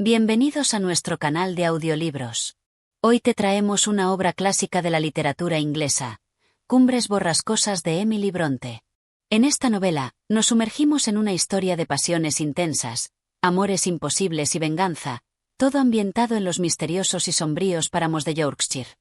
Bienvenidos a nuestro canal de audiolibros. Hoy te traemos una obra clásica de la literatura inglesa, Cumbres borrascosas de Emily Brontë. En esta novela, nos sumergimos en una historia de pasiones intensas, amores imposibles y venganza, todo ambientado en los misteriosos y sombríos páramos de Yorkshire.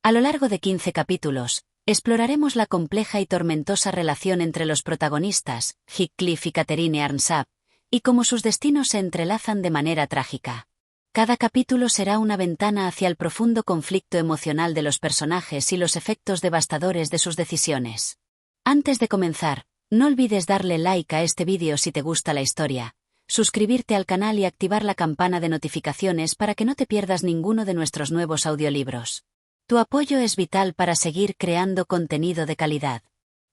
A lo largo de 15 capítulos, exploraremos la compleja y tormentosa relación entre los protagonistas, Heathcliff y Catherine Arnshaw, y cómo sus destinos se entrelazan de manera trágica. Cada capítulo será una ventana hacia el profundo conflicto emocional de los personajes y los efectos devastadores de sus decisiones. Antes de comenzar, no olvides darle like a este vídeo si te gusta la historia, suscribirte al canal y activar la campana de notificaciones para que no te pierdas ninguno de nuestros nuevos audiolibros. Tu apoyo es vital para seguir creando contenido de calidad.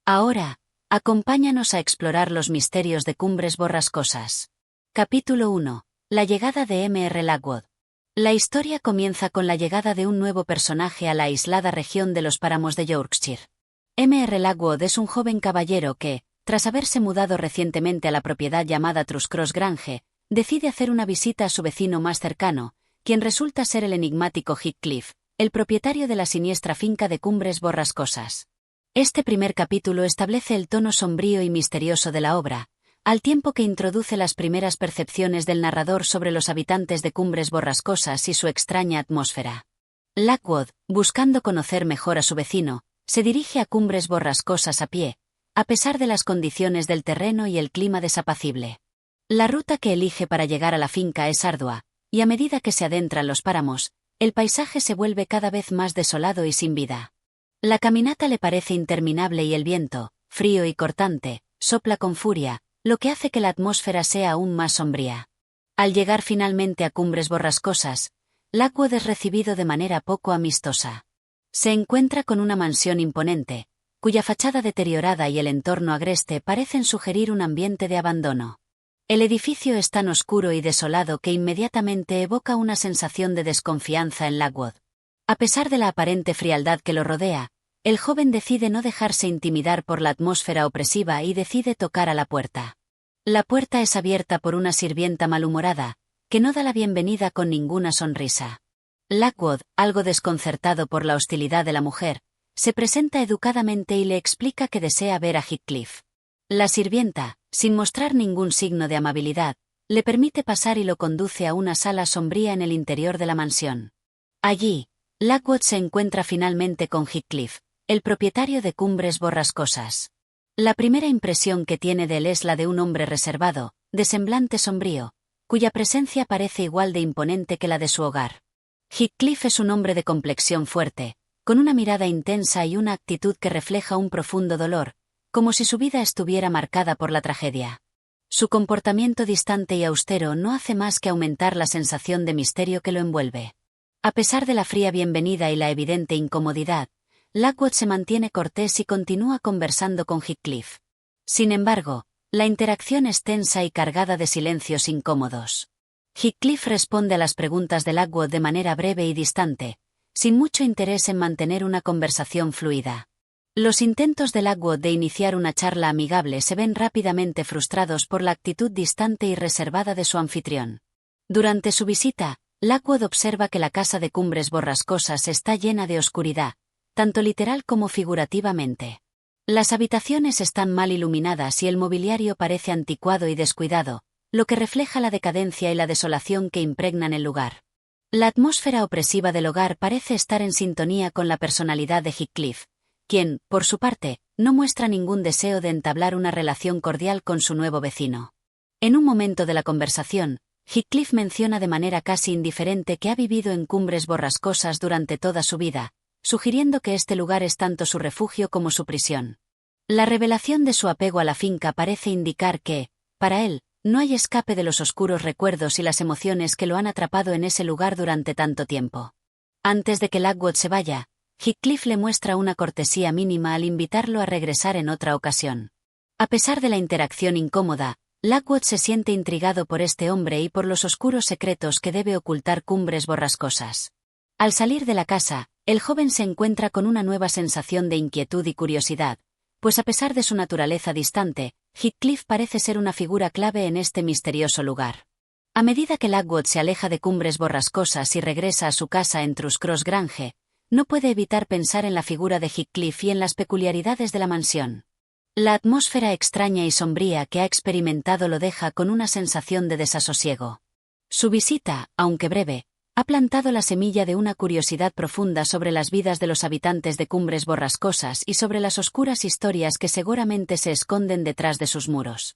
Ahora, acompáñanos a explorar los misterios de Cumbres borrascosas. Capítulo 1. La llegada de M.R. Lockwood. La historia comienza con la llegada de un nuevo personaje a la aislada región de los páramos de Yorkshire. M.R. Lockwood es un joven caballero que, tras haberse mudado recientemente a la propiedad llamada Truscross Grange, decide hacer una visita a su vecino más cercano, quien resulta ser el enigmático Heathcliff, el propietario de la siniestra finca de Cumbres borrascosas. Este primer capítulo establece el tono sombrío y misterioso de la obra, al tiempo que introduce las primeras percepciones del narrador sobre los habitantes de Cumbres borrascosas y su extraña atmósfera. Lockwood, buscando conocer mejor a su vecino, se dirige a Cumbres borrascosas a pie, a pesar de las condiciones del terreno y el clima desapacible. La ruta que elige para llegar a la finca es ardua, y a medida que se adentra en los páramos, el paisaje se vuelve cada vez más desolado y sin vida. La caminata le parece interminable y el viento, frío y cortante, sopla con furia, lo que hace que la atmósfera sea aún más sombría. Al llegar finalmente a Cumbres borrascosas, Lockwood es recibido de manera poco amistosa. Se encuentra con una mansión imponente, cuya fachada deteriorada y el entorno agreste parecen sugerir un ambiente de abandono. El edificio es tan oscuro y desolado que inmediatamente evoca una sensación de desconfianza en Lockwood. A pesar de la aparente frialdad que lo rodea, el joven decide no dejarse intimidar por la atmósfera opresiva y decide tocar a la puerta. La puerta es abierta por una sirvienta malhumorada, que no da la bienvenida con ninguna sonrisa. Lockwood, algo desconcertado por la hostilidad de la mujer, se presenta educadamente y le explica que desea ver a Heathcliff. La sirvienta, sin mostrar ningún signo de amabilidad, le permite pasar y lo conduce a una sala sombría en el interior de la mansión. Allí, Lockwood se encuentra finalmente con Heathcliff, el propietario de Cumbres borrascosas. La primera impresión que tiene de él es la de un hombre reservado, de semblante sombrío, cuya presencia parece igual de imponente que la de su hogar. Heathcliff es un hombre de complexión fuerte, con una mirada intensa y una actitud que refleja un profundo dolor, como si su vida estuviera marcada por la tragedia. Su comportamiento distante y austero no hace más que aumentar la sensación de misterio que lo envuelve. A pesar de la fría bienvenida y la evidente incomodidad, Lockwood se mantiene cortés y continúa conversando con Heathcliff. Sin embargo, la interacción es tensa y cargada de silencios incómodos. Heathcliff responde a las preguntas de Lockwood de manera breve y distante, sin mucho interés en mantener una conversación fluida. Los intentos de Lockwood de iniciar una charla amigable se ven rápidamente frustrados por la actitud distante y reservada de su anfitrión. Durante su visita, Lockwood observa que la casa de Cumbres borrascosas está llena de oscuridad, tanto literal como figurativamente. Las habitaciones están mal iluminadas y el mobiliario parece anticuado y descuidado, lo que refleja la decadencia y la desolación que impregnan el lugar. La atmósfera opresiva del hogar parece estar en sintonía con la personalidad de Heathcliff, quien, por su parte, no muestra ningún deseo de entablar una relación cordial con su nuevo vecino. En un momento de la conversación, Heathcliff menciona de manera casi indiferente que ha vivido en Cumbres borrascosas durante toda su vida, sugiriendo que este lugar es tanto su refugio como su prisión. La revelación de su apego a la finca parece indicar que, para él, no hay escape de los oscuros recuerdos y las emociones que lo han atrapado en ese lugar durante tanto tiempo. Antes de que Lockwood se vaya, Heathcliff le muestra una cortesía mínima al invitarlo a regresar en otra ocasión. A pesar de la interacción incómoda, Lockwood se siente intrigado por este hombre y por los oscuros secretos que debe ocultar Cumbres borrascosas. Al salir de la casa, el joven se encuentra con una nueva sensación de inquietud y curiosidad, pues a pesar de su naturaleza distante, Heathcliff parece ser una figura clave en este misterioso lugar. A medida que Lockwood se aleja de Cumbres Borrascosas y regresa a su casa en Trus Cross Grange, no puede evitar pensar en la figura de Heathcliff y en las peculiaridades de la mansión. La atmósfera extraña y sombría que ha experimentado lo deja con una sensación de desasosiego. Su visita, aunque breve, ha plantado la semilla de una curiosidad profunda sobre las vidas de los habitantes de Cumbres Borrascosas y sobre las oscuras historias que seguramente se esconden detrás de sus muros.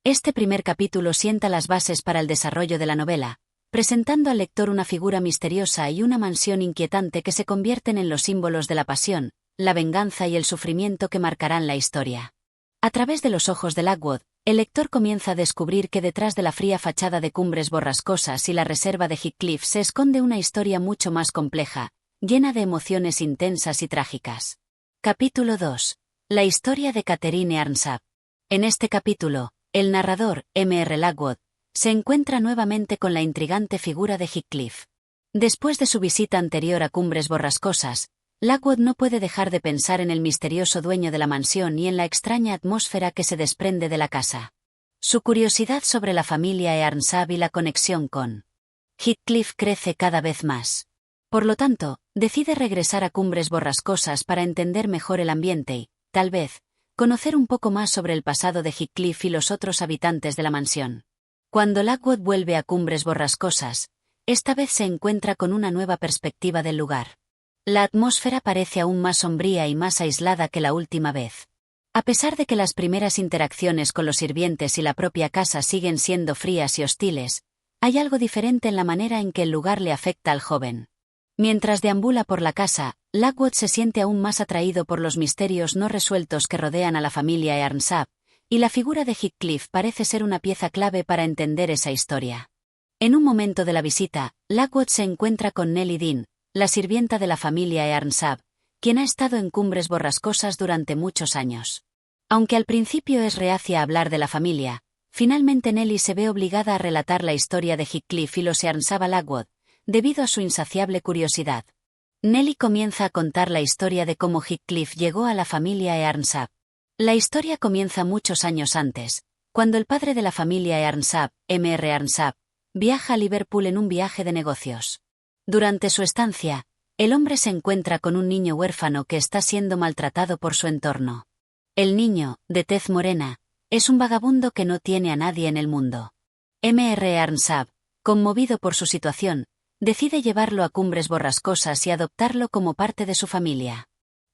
Este primer capítulo sienta las bases para el desarrollo de la novela, presentando al lector una figura misteriosa y una mansión inquietante que se convierten en los símbolos de la pasión, la venganza y el sufrimiento que marcarán la historia. A través de los ojos de Lockwood, el lector comienza a descubrir que detrás de la fría fachada de Cumbres Borrascosas y la reserva de Heathcliff se esconde una historia mucho más compleja, llena de emociones intensas y trágicas. Capítulo 2. La historia de Catherine Arnsap. En este capítulo, el narrador, M.R. Lockwood, se encuentra nuevamente con la intrigante figura de Heathcliff. Después de su visita anterior a Cumbres Borrascosas, Lockwood no puede dejar de pensar en el misterioso dueño de la mansión y en la extraña atmósfera que se desprende de la casa. Su curiosidad sobre la familia Arnsap y la conexión con Heathcliff crece cada vez más. Por lo tanto, decide regresar a Cumbres Borrascosas para entender mejor el ambiente y, tal vez, conocer un poco más sobre el pasado de Heathcliff y los otros habitantes de la mansión. Cuando Lockwood vuelve a Cumbres Borrascosas, esta vez se encuentra con una nueva perspectiva del lugar. La atmósfera parece aún más sombría y más aislada que la última vez. A pesar de que las primeras interacciones con los sirvientes y la propia casa siguen siendo frías y hostiles, hay algo diferente en la manera en que el lugar le afecta al joven. Mientras deambula por la casa, Lockwood se siente aún más atraído por los misterios no resueltos que rodean a la familia Arnsap, y la figura de Heathcliff parece ser una pieza clave para entender esa historia. En un momento de la visita, Lockwood se encuentra con Nellie Dean, la sirvienta de la familia Arnsap, quien ha estado en Cumbres Borrascosas durante muchos años. Aunque al principio es reacia a hablar de la familia, finalmente Nellie se ve obligada a relatar la historia de Heathcliff y los Arnsap a Lockwood, debido a su insaciable curiosidad. Nellie comienza a contar la historia de cómo Heathcliff llegó a la familia Arnsap. La historia comienza muchos años antes, cuando el padre de la familia Arnsap, M.R. Arnsap, viaja a Liverpool en un viaje de negocios. Durante su estancia, el hombre se encuentra con un niño huérfano que está siendo maltratado por su entorno. El niño, de tez morena, es un vagabundo que no tiene a nadie en el mundo. M.R. Arnsap, conmovido por su situación, decide llevarlo a Cumbres Borrascosas y adoptarlo como parte de su familia.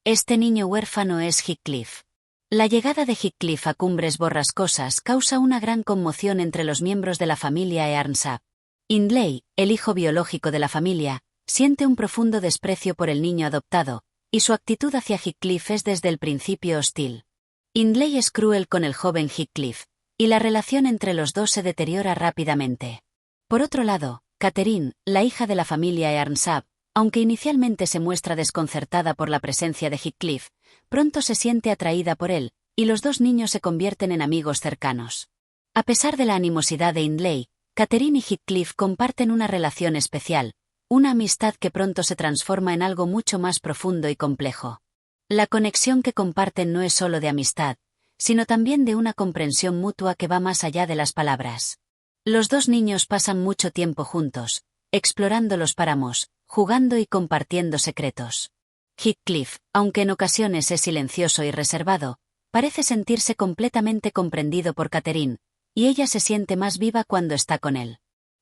Este niño huérfano es Heathcliff. La llegada de Heathcliff a Cumbres Borrascosas causa una gran conmoción entre los miembros de la familia Arnsap. Hindley, el hijo biológico de la familia, siente un profundo desprecio por el niño adoptado, y su actitud hacia Heathcliff es desde el principio hostil. Hindley es cruel con el joven Heathcliff, y la relación entre los dos se deteriora rápidamente. Por otro lado, Catherine, la hija de la familia Arnsap, aunque inicialmente se muestra desconcertada por la presencia de Heathcliff, pronto se siente atraída por él, y los dos niños se convierten en amigos cercanos. A pesar de la animosidad de Hindley, Catherine y Heathcliff comparten una relación especial, una amistad que pronto se transforma en algo mucho más profundo y complejo. La conexión que comparten no es solo de amistad, sino también de una comprensión mutua que va más allá de las palabras. Los dos niños pasan mucho tiempo juntos, explorando los páramos, jugando y compartiendo secretos. Heathcliff, aunque en ocasiones es silencioso y reservado, parece sentirse completamente comprendido por Catherine, y ella se siente más viva cuando está con él.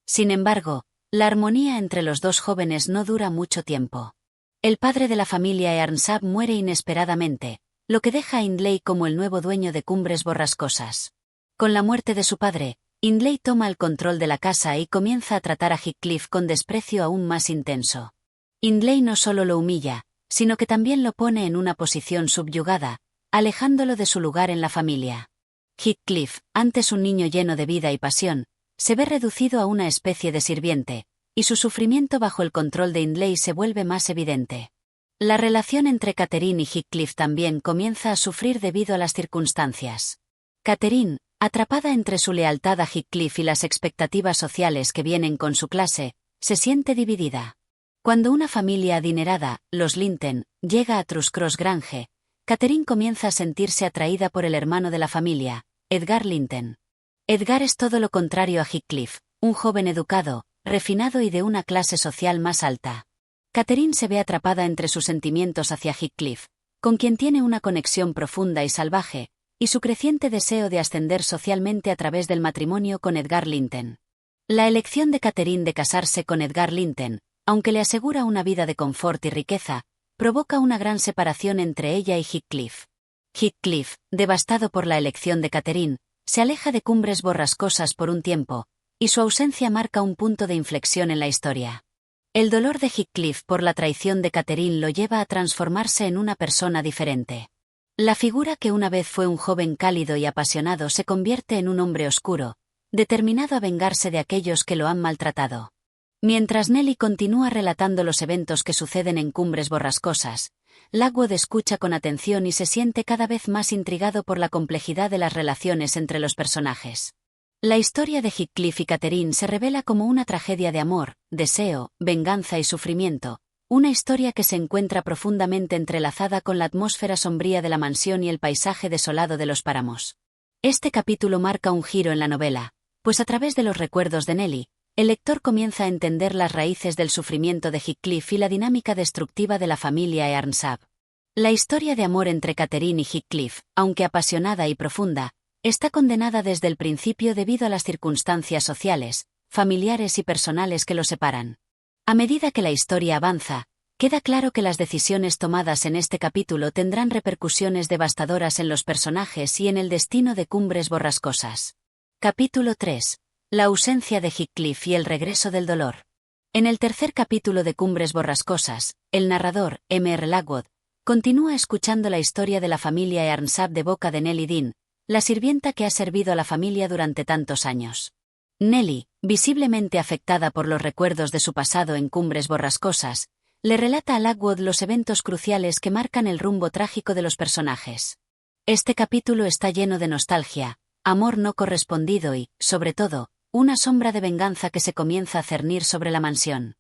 Sin embargo, la armonía entre los dos jóvenes no dura mucho tiempo. El padre de la familia Arnsap muere inesperadamente, lo que deja a Hindley como el nuevo dueño de Cumbres Borrascosas. Con la muerte de su padre, Hindley toma el control de la casa y comienza a tratar a Heathcliff con desprecio aún más intenso. Hindley no solo lo humilla, sino que también lo pone en una posición subyugada, alejándolo de su lugar en la familia. Heathcliff, antes un niño lleno de vida y pasión, se ve reducido a una especie de sirviente, y su sufrimiento bajo el control de Hindley se vuelve más evidente. La relación entre Catherine y Heathcliff también comienza a sufrir debido a las circunstancias. Catherine, atrapada entre su lealtad a Heathcliff y las expectativas sociales que vienen con su clase, se siente dividida. Cuando una familia adinerada, los Linton, llega a Trus Cross Grange, Catherine comienza a sentirse atraída por el hermano de la familia, Edgar Linton. Edgar es todo lo contrario a Heathcliff, un joven educado, refinado y de una clase social más alta. Catherine se ve atrapada entre sus sentimientos hacia Heathcliff, con quien tiene una conexión profunda y salvaje, y su creciente deseo de ascender socialmente a través del matrimonio con Edgar Linton. La elección de Catherine de casarse con Edgar Linton, aunque le asegura una vida de confort y riqueza, provoca una gran separación entre ella y Heathcliff. Heathcliff, devastado por la elección de Catherine, se aleja de Cumbres Borrascosas por un tiempo, y su ausencia marca un punto de inflexión en la historia. El dolor de Heathcliff por la traición de Catherine lo lleva a transformarse en una persona diferente. La figura que una vez fue un joven cálido y apasionado se convierte en un hombre oscuro, determinado a vengarse de aquellos que lo han maltratado. Mientras Nelly continúa relatando los eventos que suceden en Cumbres Borrascosas, Lockwood escucha con atención y se siente cada vez más intrigado por la complejidad de las relaciones entre los personajes. La historia de Heathcliff y Catherine se revela como una tragedia de amor, deseo, venganza y sufrimiento, una historia que se encuentra profundamente entrelazada con la atmósfera sombría de la mansión y el paisaje desolado de los páramos. Este capítulo marca un giro en la novela, pues a través de los recuerdos de Nelly, el lector comienza a entender las raíces del sufrimiento de Heathcliff y la dinámica destructiva de la familia Earnshaw. La historia de amor entre Catherine y Heathcliff, aunque apasionada y profunda, está condenada desde el principio debido a las circunstancias sociales, familiares y personales que los separan. A medida que la historia avanza, queda claro que las decisiones tomadas en este capítulo tendrán repercusiones devastadoras en los personajes y en el destino de Cumbres Borrascosas. Capítulo 3. La ausencia de Heathcliff y el regreso del dolor. En el tercer capítulo de Cumbres Borrascosas, el narrador, M.R. Lockwood, continúa escuchando la historia de la familia Earnshaw de boca de Nelly Dean, la sirvienta que ha servido a la familia durante tantos años. Nelly, visiblemente afectada por los recuerdos de su pasado en Cumbres Borrascosas, le relata a Lockwood los eventos cruciales que marcan el rumbo trágico de los personajes. Este capítulo está lleno de nostalgia, amor no correspondido y, sobre todo, una sombra de venganza que se comienza a cernir sobre la mansión.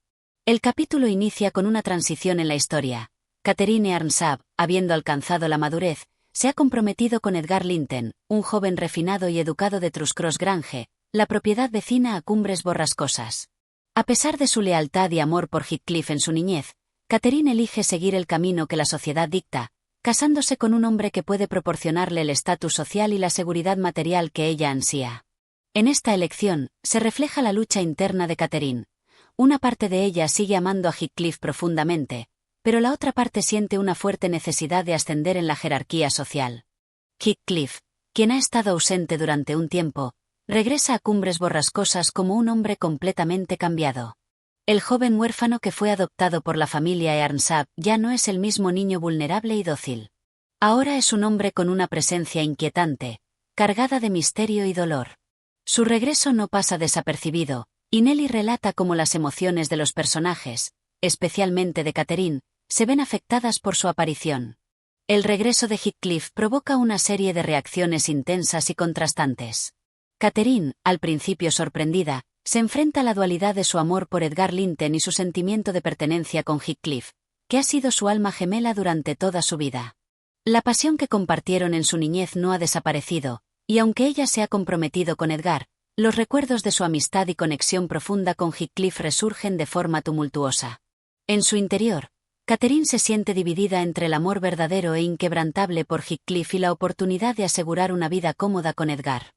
El capítulo inicia con una transición en la historia. Catherine Earnshaw, habiendo alcanzado la madurez, se ha comprometido con Edgar Linton, un joven refinado y educado de Truscross Grange, la propiedad vecina a Cumbres Borrascosas. A pesar de su lealtad y amor por Heathcliff en su niñez, Catherine elige seguir el camino que la sociedad dicta, casándose con un hombre que puede proporcionarle el estatus social y la seguridad material que ella ansía. En esta elección, se refleja la lucha interna de Catherine. Una parte de ella sigue amando a Heathcliff profundamente, pero la otra parte siente una fuerte necesidad de ascender en la jerarquía social. Heathcliff, quien ha estado ausente durante un tiempo, regresa a Cumbres Borrascosas como un hombre completamente cambiado. El joven huérfano que fue adoptado por la familia Earnshaw ya no es el mismo niño vulnerable y dócil. Ahora es un hombre con una presencia inquietante, cargada de misterio y dolor. Su regreso no pasa desapercibido, y Nelly relata cómo las emociones de los personajes, especialmente de Catherine, se ven afectadas por su aparición. El regreso de Heathcliff provoca una serie de reacciones intensas y contrastantes. Catherine, al principio sorprendida, se enfrenta a la dualidad de su amor por Edgar Linton y su sentimiento de pertenencia con Heathcliff, que ha sido su alma gemela durante toda su vida. La pasión que compartieron en su niñez no ha desaparecido, y aunque ella se ha comprometido con Edgar, los recuerdos de su amistad y conexión profunda con Heathcliff resurgen de forma tumultuosa. En su interior, Catherine se siente dividida entre el amor verdadero e inquebrantable por Heathcliff y la oportunidad de asegurar una vida cómoda con Edgar.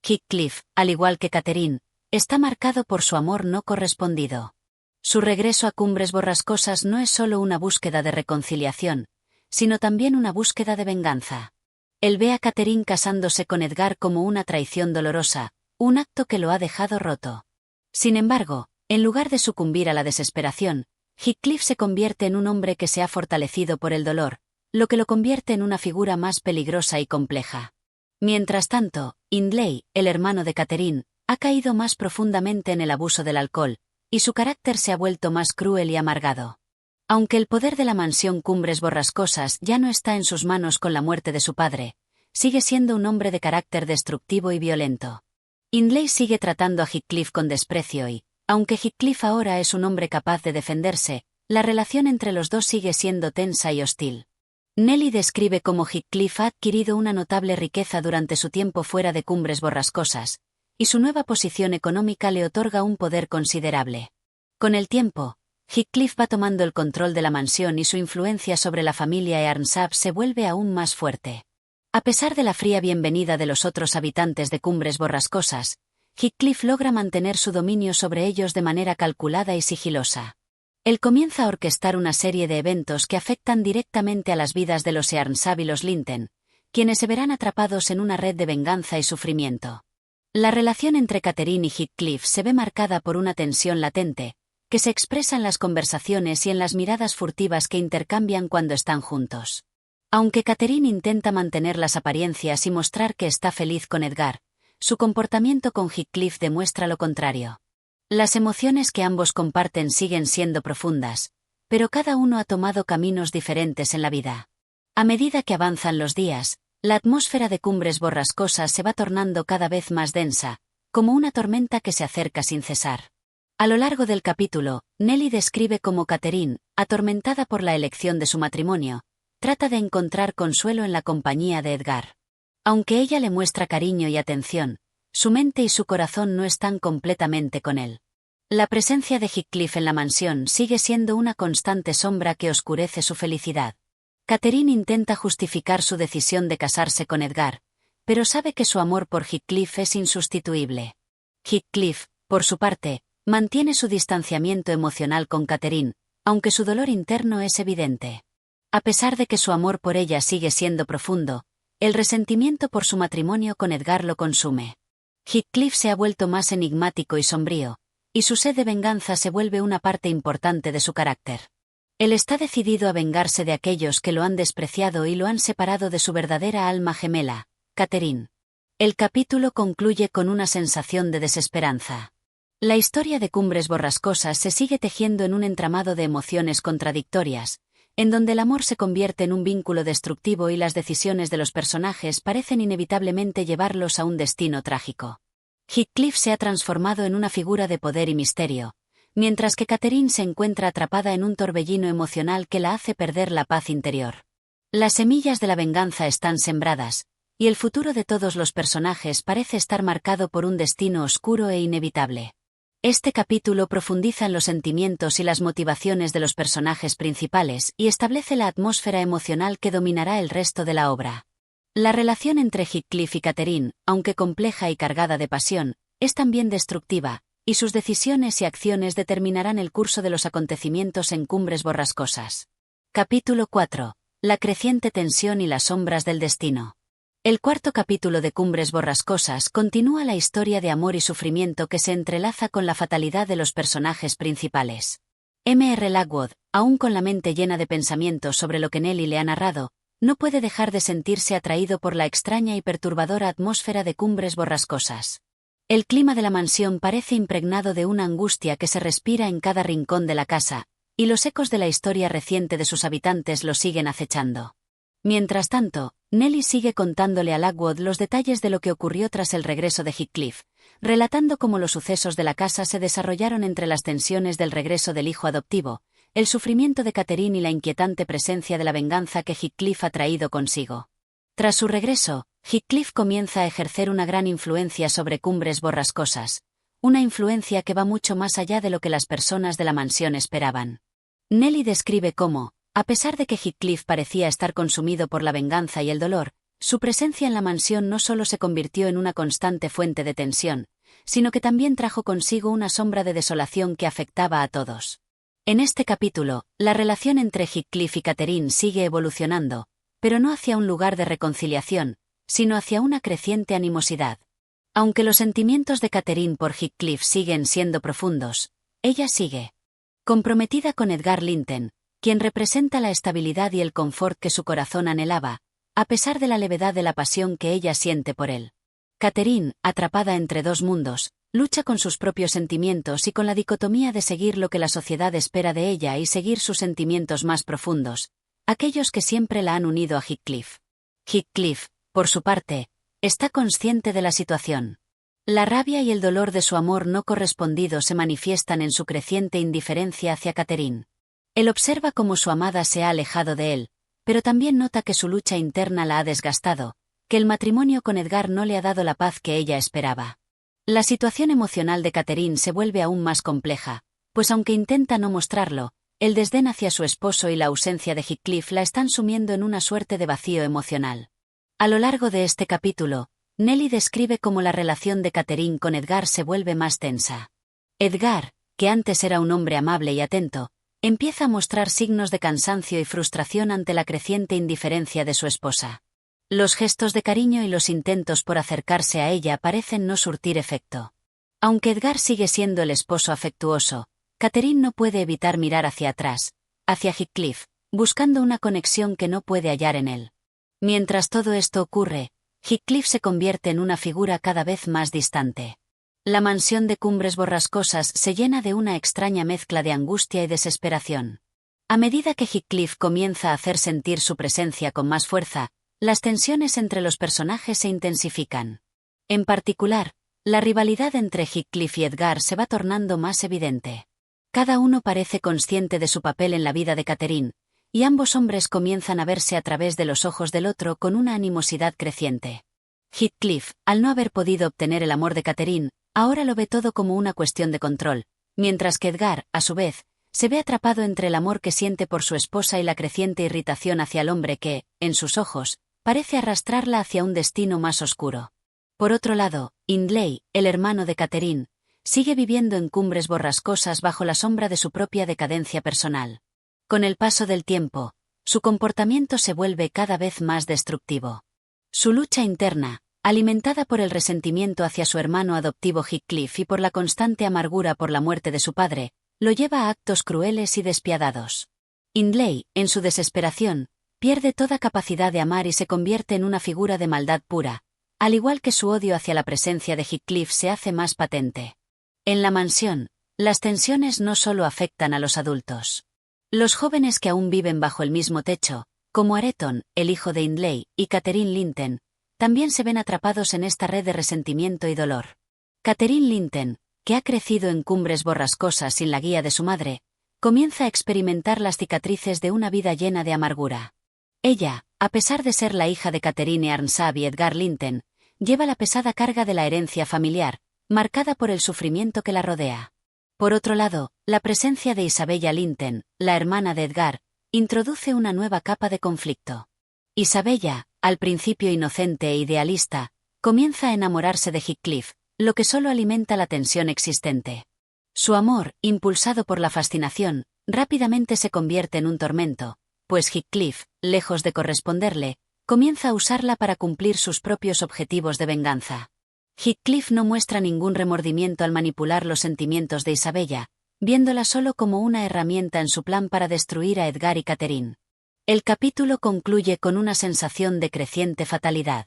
Heathcliff, al igual que Catherine, está marcado por su amor no correspondido. Su regreso a Cumbres Borrascosas no es solo una búsqueda de reconciliación, sino también una búsqueda de venganza. Él ve a Catherine casándose con Edgar como una traición dolorosa, un acto que lo ha dejado roto. Sin embargo, en lugar de sucumbir a la desesperación, Heathcliff se convierte en un hombre que se ha fortalecido por el dolor, lo que lo convierte en una figura más peligrosa y compleja. Mientras tanto, Hindley, el hermano de Catherine, ha caído más profundamente en el abuso del alcohol, y su carácter se ha vuelto más cruel y amargado. Aunque el poder de la mansión Cumbres Borrascosas ya no está en sus manos con la muerte de su padre, sigue siendo un hombre de carácter destructivo y violento. Hindley sigue tratando a Heathcliff con desprecio y, aunque Heathcliff ahora es un hombre capaz de defenderse, la relación entre los dos sigue siendo tensa y hostil. Nelly describe cómo Heathcliff ha adquirido una notable riqueza durante su tiempo fuera de Cumbres Borrascosas, y su nueva posición económica le otorga un poder considerable. Con el tiempo, Heathcliff va tomando el control de la mansión y su influencia sobre la familia Earnshaw se vuelve aún más fuerte. A pesar de la fría bienvenida de los otros habitantes de Cumbres Borrascosas, Heathcliff logra mantener su dominio sobre ellos de manera calculada y sigilosa. Él comienza a orquestar una serie de eventos que afectan directamente a las vidas de los Earnshaw y los Linton, quienes se verán atrapados en una red de venganza y sufrimiento. La relación entre Catherine y Heathcliff se ve marcada por una tensión latente, que se expresa en las conversaciones y en las miradas furtivas que intercambian cuando están juntos. Aunque Catherine intenta mantener las apariencias y mostrar que está feliz con Edgar, su comportamiento con Heathcliff demuestra lo contrario. Las emociones que ambos comparten siguen siendo profundas, pero cada uno ha tomado caminos diferentes en la vida. A medida que avanzan los días, la atmósfera de Cumbres Borrascosas se va tornando cada vez más densa, como una tormenta que se acerca sin cesar. A lo largo del capítulo, Nellie describe cómo Catherine, atormentada por la elección de su matrimonio, trata de encontrar consuelo en la compañía de Edgar. Aunque ella le muestra cariño y atención, su mente y su corazón no están completamente con él. La presencia de Heathcliff en la mansión sigue siendo una constante sombra que oscurece su felicidad. Catherine intenta justificar su decisión de casarse con Edgar, pero sabe que su amor por Heathcliff es insustituible. Heathcliff, por su parte, mantiene su distanciamiento emocional con Catherine, aunque su dolor interno es evidente. A pesar de que su amor por ella sigue siendo profundo, el resentimiento por su matrimonio con Edgar lo consume. Heathcliff se ha vuelto más enigmático y sombrío, y su sed de venganza se vuelve una parte importante de su carácter. Él está decidido a vengarse de aquellos que lo han despreciado y lo han separado de su verdadera alma gemela, Catherine. El capítulo concluye con una sensación de desesperanza. La historia de Cumbres Borrascosas se sigue tejiendo en un entramado de emociones contradictorias, en donde el amor se convierte en un vínculo destructivo y las decisiones de los personajes parecen inevitablemente llevarlos a un destino trágico. Heathcliff se ha transformado en una figura de poder y misterio, mientras que Catherine se encuentra atrapada en un torbellino emocional que la hace perder la paz interior. Las semillas de la venganza están sembradas, y el futuro de todos los personajes parece estar marcado por un destino oscuro e inevitable. Este capítulo profundiza en los sentimientos y las motivaciones de los personajes principales y establece la atmósfera emocional que dominará el resto de la obra. La relación entre Heathcliff y Catherine, aunque compleja y cargada de pasión, es también destructiva, y sus decisiones y acciones determinarán el curso de los acontecimientos en Cumbres Borrascosas. Capítulo 4. La creciente tensión y las sombras del destino. El cuarto capítulo de Cumbres Borrascosas continúa la historia de amor y sufrimiento que se entrelaza con la fatalidad de los personajes principales. M.R. Lockwood, aún con la mente llena de pensamientos sobre lo que Nellie le ha narrado, no puede dejar de sentirse atraído por la extraña y perturbadora atmósfera de Cumbres Borrascosas. El clima de la mansión parece impregnado de una angustia que se respira en cada rincón de la casa, y los ecos de la historia reciente de sus habitantes lo siguen acechando. Mientras tanto, Nellie sigue contándole a Lockwood los detalles de lo que ocurrió tras el regreso de Heathcliff, relatando cómo los sucesos de la casa se desarrollaron entre las tensiones del regreso del hijo adoptivo, el sufrimiento de Catherine y la inquietante presencia de la venganza que Heathcliff ha traído consigo. Tras su regreso, Heathcliff comienza a ejercer una gran influencia sobre Cumbres Borrascosas, una influencia que va mucho más allá de lo que las personas de la mansión esperaban. Nellie describe cómo, a pesar de que Heathcliff parecía estar consumido por la venganza y el dolor, su presencia en la mansión no solo se convirtió en una constante fuente de tensión, sino que también trajo consigo una sombra de desolación que afectaba a todos. En este capítulo, la relación entre Heathcliff y Catherine sigue evolucionando, pero no hacia un lugar de reconciliación, sino hacia una creciente animosidad. Aunque los sentimientos de Catherine por Heathcliff siguen siendo profundos, ella sigue comprometida con Edgar Linton, quien representa la estabilidad y el confort que su corazón anhelaba, a pesar de la levedad de la pasión que ella siente por él. Catherine, atrapada entre dos mundos, lucha con sus propios sentimientos y con la dicotomía de seguir lo que la sociedad espera de ella y seguir sus sentimientos más profundos, aquellos que siempre la han unido a Heathcliff. Heathcliff, por su parte, está consciente de la situación. La rabia y el dolor de su amor no correspondido se manifiestan en su creciente indiferencia hacia Catherine. Él observa cómo su amada se ha alejado de él, pero también nota que su lucha interna la ha desgastado, que el matrimonio con Edgar no le ha dado la paz que ella esperaba. La situación emocional de Catherine se vuelve aún más compleja, pues aunque intenta no mostrarlo, el desdén hacia su esposo y la ausencia de Heathcliff la están sumiendo en una suerte de vacío emocional. A lo largo de este capítulo, Nellie describe cómo la relación de Catherine con Edgar se vuelve más tensa. Edgar, que antes era un hombre amable y atento, empieza a mostrar signos de cansancio y frustración ante la creciente indiferencia de su esposa. Los gestos de cariño y los intentos por acercarse a ella parecen no surtir efecto. Aunque Edgar sigue siendo el esposo afectuoso, Catherine no puede evitar mirar hacia atrás, hacia Heathcliff, buscando una conexión que no puede hallar en él. Mientras todo esto ocurre, Heathcliff se convierte en una figura cada vez más distante. La mansión de Cumbres Borrascosas se llena de una extraña mezcla de angustia y desesperación. A medida que Heathcliff comienza a hacer sentir su presencia con más fuerza, las tensiones entre los personajes se intensifican. En particular, la rivalidad entre Heathcliff y Edgar se va tornando más evidente. Cada uno parece consciente de su papel en la vida de Catherine, y ambos hombres comienzan a verse a través de los ojos del otro con una animosidad creciente. Heathcliff, al no haber podido obtener el amor de Catherine, ahora lo ve todo como una cuestión de control, mientras que Edgar, a su vez, se ve atrapado entre el amor que siente por su esposa y la creciente irritación hacia el hombre que, en sus ojos, parece arrastrarla hacia un destino más oscuro. Por otro lado, Hindley, el hermano de Catherine, sigue viviendo en Cumbres Borrascosas bajo la sombra de su propia decadencia personal. Con el paso del tiempo, su comportamiento se vuelve cada vez más destructivo. Su lucha interna, alimentada por el resentimiento hacia su hermano adoptivo Heathcliff y por la constante amargura por la muerte de su padre, lo lleva a actos crueles y despiadados. Hindley, en su desesperación, pierde toda capacidad de amar y se convierte en una figura de maldad pura, al igual que su odio hacia la presencia de Heathcliff se hace más patente. En la mansión, las tensiones no solo afectan a los adultos. Los jóvenes que aún viven bajo el mismo techo, como Areton, el hijo de Hindley, y Catherine Linton, también se ven atrapados en esta red de resentimiento y dolor. Catherine Linton, que ha crecido en Cumbres Borrascosas sin la guía de su madre, comienza a experimentar las cicatrices de una vida llena de amargura. Ella, a pesar de ser la hija de Catherine Arnshaw y Edgar Linton, lleva la pesada carga de la herencia familiar, marcada por el sufrimiento que la rodea. Por otro lado, la presencia de Isabella Linton, la hermana de Edgar, introduce una nueva capa de conflicto. Isabella, al principio inocente e idealista, comienza a enamorarse de Heathcliff, lo que solo alimenta la tensión existente. Su amor, impulsado por la fascinación, rápidamente se convierte en un tormento, pues Heathcliff, lejos de corresponderle, comienza a usarla para cumplir sus propios objetivos de venganza. Heathcliff no muestra ningún remordimiento al manipular los sentimientos de Isabella, viéndola solo como una herramienta en su plan para destruir a Edgar y Catherine. El capítulo concluye con una sensación de creciente fatalidad.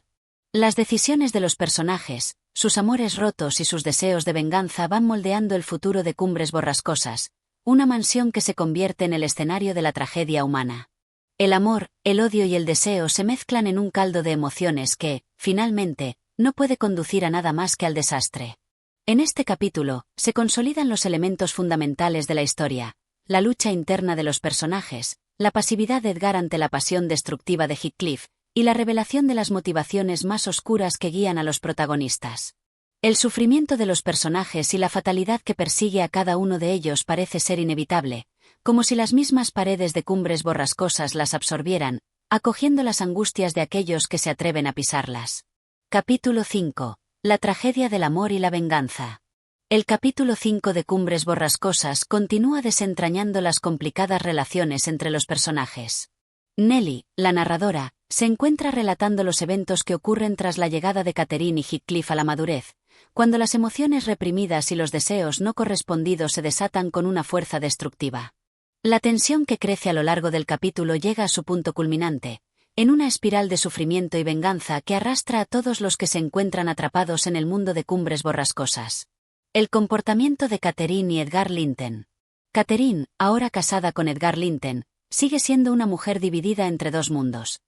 Las decisiones de los personajes, sus amores rotos y sus deseos de venganza van moldeando el futuro de Cumbres Borrascosas, una mansión que se convierte en el escenario de la tragedia humana. El amor, el odio y el deseo se mezclan en un caldo de emociones que, finalmente, no puede conducir a nada más que al desastre. En este capítulo, se consolidan los elementos fundamentales de la historia, la lucha interna de los personajes, la pasividad de Edgar ante la pasión destructiva de Heathcliff, y la revelación de las motivaciones más oscuras que guían a los protagonistas. El sufrimiento de los personajes y la fatalidad que persigue a cada uno de ellos parece ser inevitable, como si las mismas paredes de Cumbres Borrascosas las absorbieran, acogiendo las angustias de aquellos que se atreven a pisarlas. Capítulo 5. La tragedia del amor y la venganza. El capítulo 5 de Cumbres Borrascosas continúa desentrañando las complicadas relaciones entre los personajes. Nellie, la narradora, se encuentra relatando los eventos que ocurren tras la llegada de Catherine y Heathcliff a la madurez, cuando las emociones reprimidas y los deseos no correspondidos se desatan con una fuerza destructiva. La tensión que crece a lo largo del capítulo llega a su punto culminante, en una espiral de sufrimiento y venganza que arrastra a todos los que se encuentran atrapados en el mundo de Cumbres Borrascosas. El comportamiento de Catherine y Edgar Linton. Catherine, ahora casada con Edgar Linton, sigue siendo una mujer dividida entre dos mundos: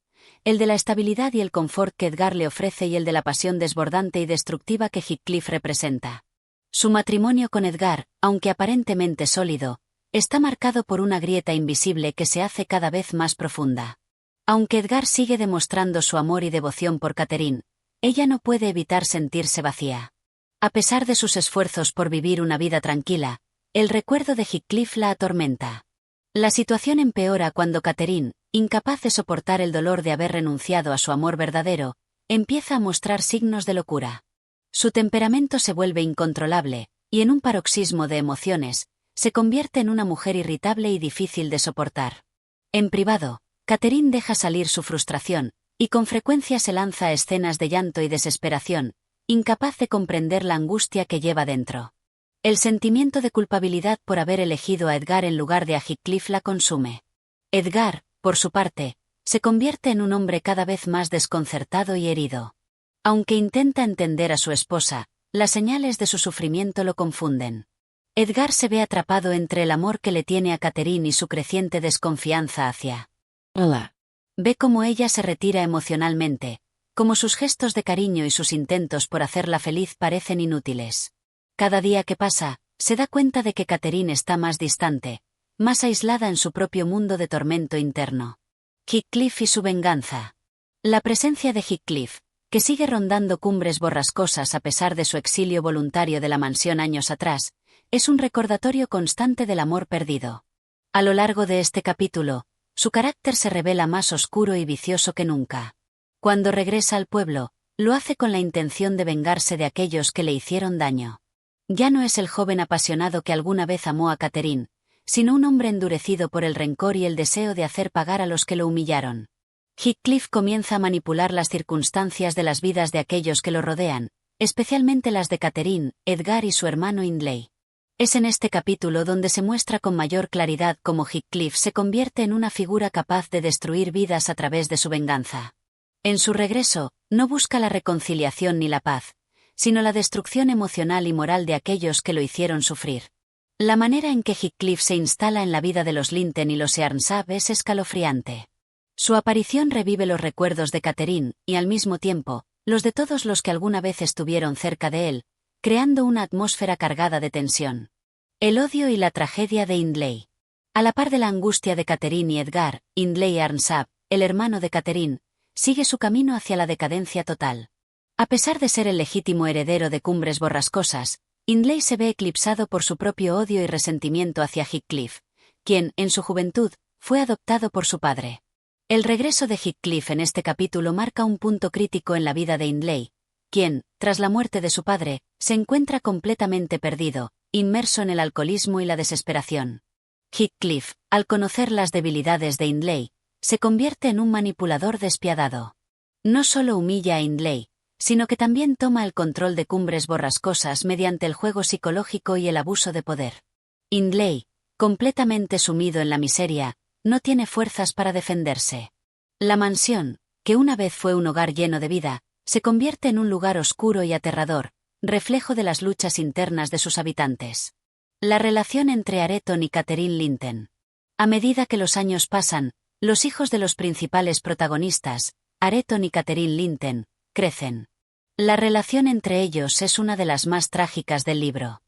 el de la estabilidad y el confort que Edgar le ofrece y el de la pasión desbordante y destructiva que Heathcliff representa. Su matrimonio con Edgar, aunque aparentemente sólido, está marcado por una grieta invisible que se hace cada vez más profunda. Aunque Edgar sigue demostrando su amor y devoción por Catherine, ella no puede evitar sentirse vacía. A pesar de sus esfuerzos por vivir una vida tranquila, el recuerdo de Heathcliff la atormenta. La situación empeora cuando Catherine, incapaz de soportar el dolor de haber renunciado a su amor verdadero, empieza a mostrar signos de locura. Su temperamento se vuelve incontrolable, y en un paroxismo de emociones, se convierte en una mujer irritable y difícil de soportar. En privado, Catherine deja salir su frustración, y con frecuencia se lanza a escenas de llanto y desesperación, incapaz de comprender la angustia que lleva dentro. El sentimiento de culpabilidad por haber elegido a Edgar en lugar de a Heathcliff la consume. Edgar, por su parte, se convierte en un hombre cada vez más desconcertado y herido. Aunque intenta entender a su esposa, las señales de su sufrimiento lo confunden. Edgar se ve atrapado entre el amor que le tiene a Catherine y su creciente desconfianza hacia ella. Ve cómo ella se retira emocionalmente, cómo sus gestos de cariño y sus intentos por hacerla feliz parecen inútiles. Cada día que pasa, se da cuenta de que Catherine está más distante, más aislada en su propio mundo de tormento interno. Heathcliff y su venganza. La presencia de Heathcliff, que sigue rondando Cumbres Borrascosas a pesar de su exilio voluntario de la mansión años atrás, es un recordatorio constante del amor perdido. A lo largo de este capítulo, su carácter se revela más oscuro y vicioso que nunca. Cuando regresa al pueblo, lo hace con la intención de vengarse de aquellos que le hicieron daño. Ya no es el joven apasionado que alguna vez amó a Catherine, sino un hombre endurecido por el rencor y el deseo de hacer pagar a los que lo humillaron. Heathcliff comienza a manipular las circunstancias de las vidas de aquellos que lo rodean, especialmente las de Catherine, Edgar y su hermano Hindley. Es en este capítulo donde se muestra con mayor claridad cómo Heathcliff se convierte en una figura capaz de destruir vidas a través de su venganza. En su regreso, no busca la reconciliación ni la paz, sino la destrucción emocional y moral de aquellos que lo hicieron sufrir. La manera en que Heathcliff se instala en la vida de los Linton y los Earnshaw es escalofriante. Su aparición revive los recuerdos de Catherine, y al mismo tiempo, los de todos los que alguna vez estuvieron cerca de él, creando una atmósfera cargada de tensión. El odio y la tragedia de Hindley. A la par de la angustia de Catherine y Edgar, Hindley Earnshaw, el hermano de Catherine, sigue su camino hacia la decadencia total. A pesar de ser el legítimo heredero de Cumbres Borrascosas, Hindley se ve eclipsado por su propio odio y resentimiento hacia Heathcliff, quien, en su juventud, fue adoptado por su padre. El regreso de Heathcliff en este capítulo marca un punto crítico en la vida de Hindley, quien, tras la muerte de su padre, se encuentra completamente perdido, inmerso en el alcoholismo y la desesperación. Heathcliff, al conocer las debilidades de Hindley, se convierte en un manipulador despiadado. No solo humilla a Hindley, sino que también toma el control de Cumbres Borrascosas mediante el juego psicológico y el abuso de poder. Hindley, completamente sumido en la miseria, no tiene fuerzas para defenderse. La mansión, que una vez fue un hogar lleno de vida, se convierte en un lugar oscuro y aterrador, reflejo de las luchas internas de sus habitantes. La relación entre Areton y Catherine Linton. A medida que los años pasan, los hijos de los principales protagonistas, Areton y Catherine Linton, crecen. La relación entre ellos es una de las más trágicas del libro.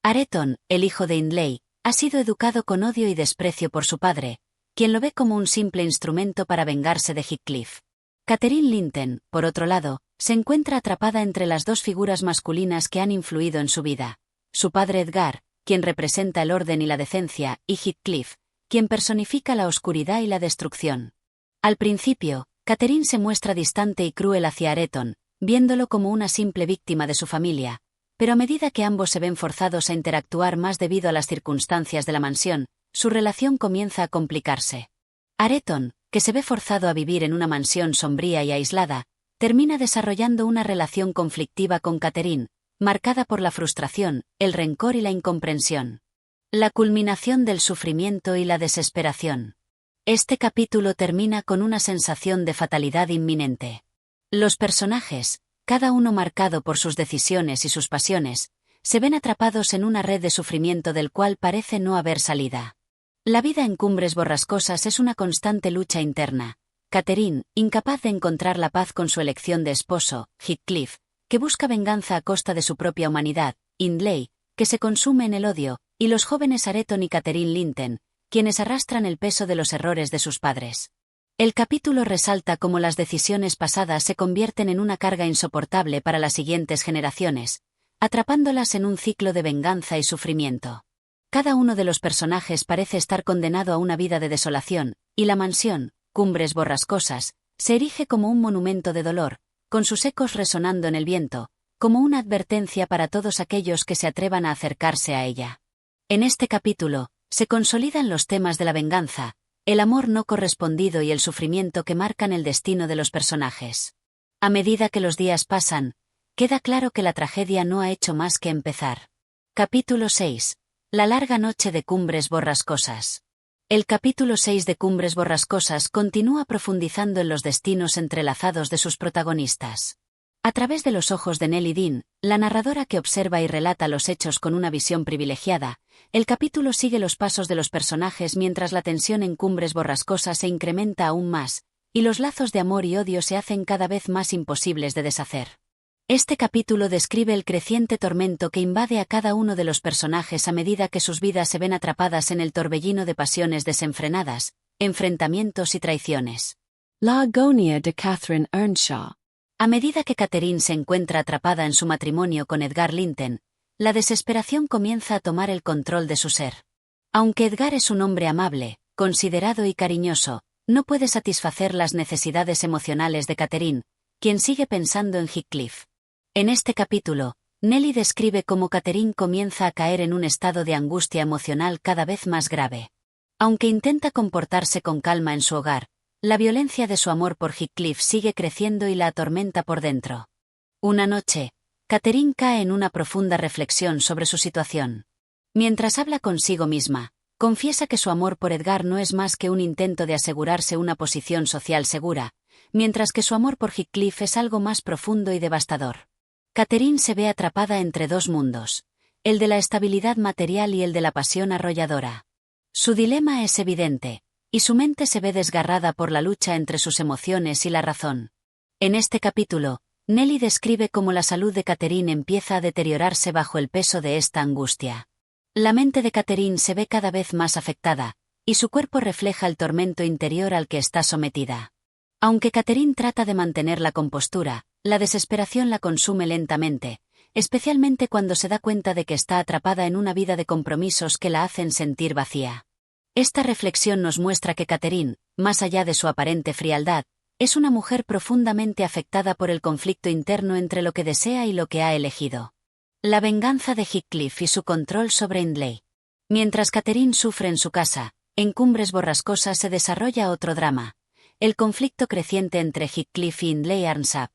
Areton, el hijo de Hindley, ha sido educado con odio y desprecio por su padre, quien lo ve como un simple instrumento para vengarse de Heathcliff. Catherine Linton, por otro lado, se encuentra atrapada entre las dos figuras masculinas que han influido en su vida. Su padre Edgar, quien representa el orden y la decencia, y Heathcliff, quien personifica la oscuridad y la destrucción. Al principio, Catherine se muestra distante y cruel hacia Areton, viéndolo como una simple víctima de su familia, pero a medida que ambos se ven forzados a interactuar más debido a las circunstancias de la mansión, su relación comienza a complicarse. Areton, que se ve forzado a vivir en una mansión sombría y aislada, termina desarrollando una relación conflictiva con Catherine, marcada por la frustración, el rencor y la incomprensión. La culminación del sufrimiento y la desesperación. Este capítulo termina con una sensación de fatalidad inminente. Los personajes, cada uno marcado por sus decisiones y sus pasiones, se ven atrapados en una red de sufrimiento del cual parece no haber salida. La vida en Cumbres Borrascosas es una constante lucha interna. Catherine, incapaz de encontrar la paz con su elección de esposo, Heathcliff, que busca venganza a costa de su propia humanidad, Hindley, que se consume en el odio, y los jóvenes Areton y Catherine Linton, quienes arrastran el peso de los errores de sus padres. El capítulo resalta cómo las decisiones pasadas se convierten en una carga insoportable para las siguientes generaciones, atrapándolas en un ciclo de venganza y sufrimiento. Cada uno de los personajes parece estar condenado a una vida de desolación, y la mansión, Cumbres Borrascosas, se erige como un monumento de dolor, con sus ecos resonando en el viento, como una advertencia para todos aquellos que se atrevan a acercarse a ella. En este capítulo, se consolidan los temas de la venganza, el amor no correspondido y el sufrimiento que marcan el destino de los personajes. A medida que los días pasan, queda claro que la tragedia no ha hecho más que empezar. Capítulo 6. La larga noche de Cumbres Borrascosas. El capítulo 6 de Cumbres Borrascosas continúa profundizando en los destinos entrelazados de sus protagonistas. A través de los ojos de Nellie Dean, la narradora que observa y relata los hechos con una visión privilegiada, el capítulo sigue los pasos de los personajes mientras la tensión en Cumbres Borrascosas se incrementa aún más, y los lazos de amor y odio se hacen cada vez más imposibles de deshacer. Este capítulo describe el creciente tormento que invade a cada uno de los personajes a medida que sus vidas se ven atrapadas en el torbellino de pasiones desenfrenadas, enfrentamientos y traiciones. La agonía de Catherine Earnshaw. A medida que Catherine se encuentra atrapada en su matrimonio con Edgar Linton, la desesperación comienza a tomar el control de su ser. Aunque Edgar es un hombre amable, considerado y cariñoso, no puede satisfacer las necesidades emocionales de Catherine, quien sigue pensando en Heathcliff. En este capítulo, Nellie describe cómo Catherine comienza a caer en un estado de angustia emocional cada vez más grave. Aunque intenta comportarse con calma en su hogar, la violencia de su amor por Heathcliff sigue creciendo y la atormenta por dentro. Una noche, Catherine cae en una profunda reflexión sobre su situación. Mientras habla consigo misma, confiesa que su amor por Edgar no es más que un intento de asegurarse una posición social segura, mientras que su amor por Heathcliff es algo más profundo y devastador. Catherine se ve atrapada entre dos mundos, el de la estabilidad material y el de la pasión arrolladora. Su dilema es evidente, y su mente se ve desgarrada por la lucha entre sus emociones y la razón. En este capítulo, Nellie describe cómo la salud de Catherine empieza a deteriorarse bajo el peso de esta angustia. La mente de Catherine se ve cada vez más afectada, y su cuerpo refleja el tormento interior al que está sometida. Aunque Catherine trata de mantener la compostura, la desesperación la consume lentamente, especialmente cuando se da cuenta de que está atrapada en una vida de compromisos que la hacen sentir vacía. Esta reflexión nos muestra que Catherine, más allá de su aparente frialdad, es una mujer profundamente afectada por el conflicto interno entre lo que desea y lo que ha elegido. La venganza de Heathcliff y su control sobre Hindley. Mientras Catherine sufre en su casa, en Cumbres Borrascosas se desarrolla otro drama: el conflicto creciente entre Heathcliff y Hindley Earnshaw.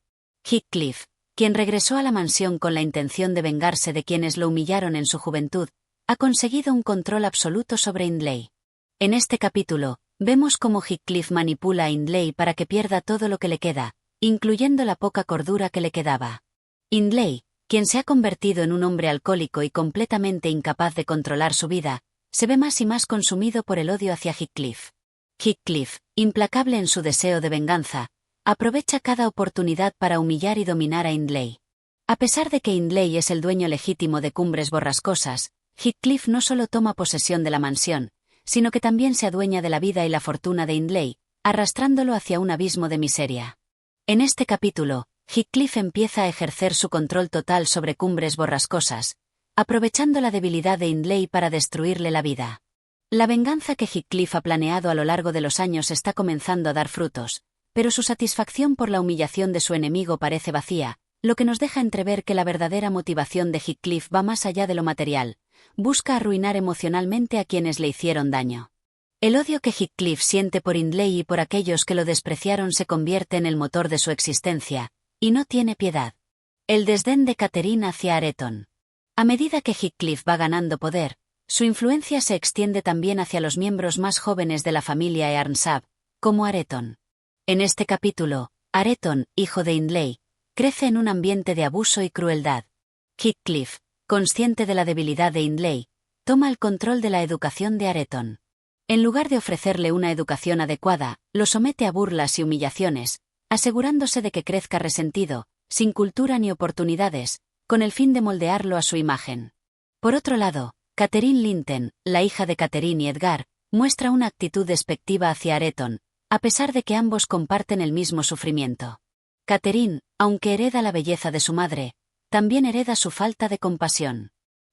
Heathcliff, quien regresó a la mansión con la intención de vengarse de quienes lo humillaron en su juventud, ha conseguido un control absoluto sobre Hindley. En este capítulo, vemos cómo Heathcliff manipula a Hindley para que pierda todo lo que le queda, incluyendo la poca cordura que le quedaba. Hindley, quien se ha convertido en un hombre alcohólico y completamente incapaz de controlar su vida, se ve más y más consumido por el odio hacia Heathcliff. Heathcliff, implacable en su deseo de venganza, aprovecha cada oportunidad para humillar y dominar a Hindley. A pesar de que Hindley es el dueño legítimo de Cumbres Borrascosas, Heathcliff no solo toma posesión de la mansión, sino que también se adueña de la vida y la fortuna de Hindley, arrastrándolo hacia un abismo de miseria. En este capítulo, Heathcliff empieza a ejercer su control total sobre Cumbres Borrascosas, aprovechando la debilidad de Hindley para destruirle la vida. La venganza que Heathcliff ha planeado a lo largo de los años está comenzando a dar frutos, pero su satisfacción por la humillación de su enemigo parece vacía, lo que nos deja entrever que la verdadera motivación de Heathcliff va más allá de lo material: busca arruinar emocionalmente a quienes le hicieron daño. El odio que Heathcliff siente por Hindley y por aquellos que lo despreciaron se convierte en el motor de su existencia, y no tiene piedad. El desdén de Catherine hacia Areton. A medida que Heathcliff va ganando poder, su influencia se extiende también hacia los miembros más jóvenes de la familia Earnshaw, como Areton. En este capítulo, Areton, hijo de Hindley, crece en un ambiente de abuso y crueldad. Heathcliff, consciente de la debilidad de Hindley, toma el control de la educación de Areton. En lugar de ofrecerle una educación adecuada, lo somete a burlas y humillaciones, asegurándose de que crezca resentido, sin cultura ni oportunidades, con el fin de moldearlo a su imagen. Por otro lado, Catherine Linton, la hija de Catherine y Edgar, muestra una actitud despectiva hacia Areton, a pesar de que ambos comparten el mismo sufrimiento. Catherine, aunque hereda la belleza de su madre, también hereda su falta de compasión.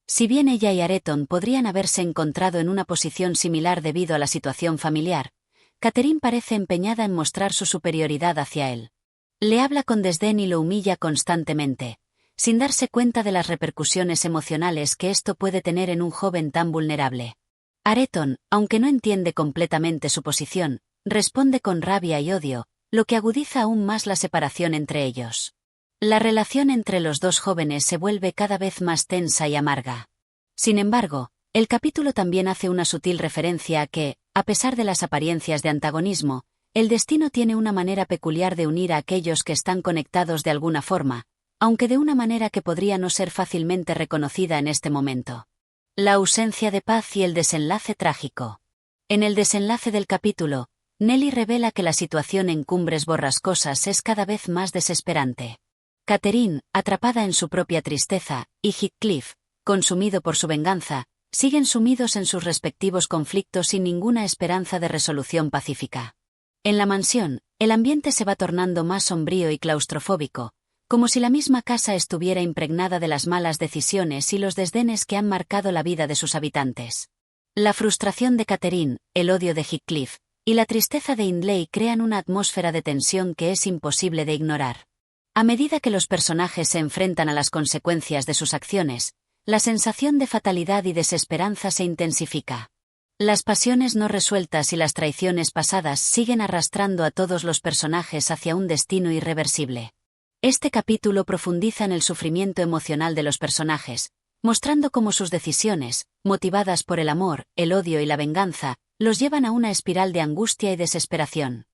Si bien ella y Areton podrían haberse encontrado en una posición similar debido a la situación familiar, Catherine parece empeñada en mostrar su superioridad hacia él. Le habla con desdén y lo humilla constantemente, sin darse cuenta de las repercusiones emocionales que esto puede tener en un joven tan vulnerable. Areton, aunque no entiende completamente su posición, responde con rabia y odio, lo que agudiza aún más la separación entre ellos. La relación entre los dos jóvenes se vuelve cada vez más tensa y amarga. Sin embargo, el capítulo también hace una sutil referencia a que, a pesar de las apariencias de antagonismo, el destino tiene una manera peculiar de unir a aquellos que están conectados de alguna forma, aunque de una manera que podría no ser fácilmente reconocida en este momento. La ausencia de paz y el desenlace trágico. En el desenlace del capítulo, Nellie revela que la situación en Cumbres Borrascosas es cada vez más desesperante. Catherine, atrapada en su propia tristeza, y Heathcliff, consumido por su venganza, siguen sumidos en sus respectivos conflictos sin ninguna esperanza de resolución pacífica. En la mansión, el ambiente se va tornando más sombrío y claustrofóbico, como si la misma casa estuviera impregnada de las malas decisiones y los desdenes que han marcado la vida de sus habitantes. La frustración de Catherine, el odio de Heathcliff, y la tristeza de Hindley crean una atmósfera de tensión que es imposible de ignorar. A medida que los personajes se enfrentan a las consecuencias de sus acciones, la sensación de fatalidad y desesperanza se intensifica. Las pasiones no resueltas y las traiciones pasadas siguen arrastrando a todos los personajes hacia un destino irreversible. Este capítulo profundiza en el sufrimiento emocional de los personajes, mostrando cómo sus decisiones, motivadas por el amor, el odio y la venganza, los llevan a una espiral de angustia y desesperación.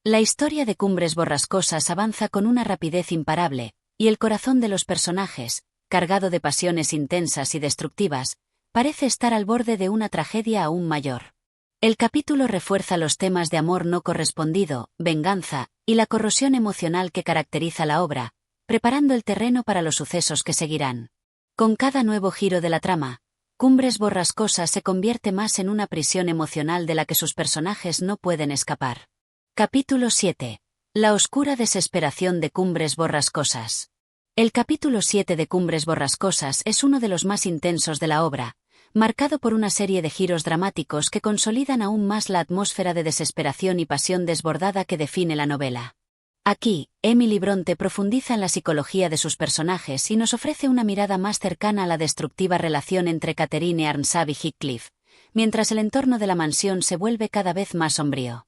La historia de Cumbres Borrascosas avanza con una rapidez imparable, y el corazón de los personajes, cargado de pasiones intensas y destructivas, parece estar al borde de una tragedia aún mayor. El capítulo refuerza los temas de amor no correspondido, venganza, y la corrosión emocional que caracteriza la obra, preparando el terreno para los sucesos que seguirán. Con cada nuevo giro de la trama, Cumbres Borrascosas se convierte más en una prisión emocional de la que sus personajes no pueden escapar. Capítulo 7. La oscura desesperación de Cumbres Borrascosas. El capítulo 7 de Cumbres Borrascosas es uno de los más intensos de la obra, marcado por una serie de giros dramáticos que consolidan aún más la atmósfera de desesperación y pasión desbordada que define la novela. Aquí, Emily Bronte profundiza en la psicología de sus personajes y nos ofrece una mirada más cercana a la destructiva relación entre Catherine Earnshaw y Heathcliff, mientras el entorno de la mansión se vuelve cada vez más sombrío.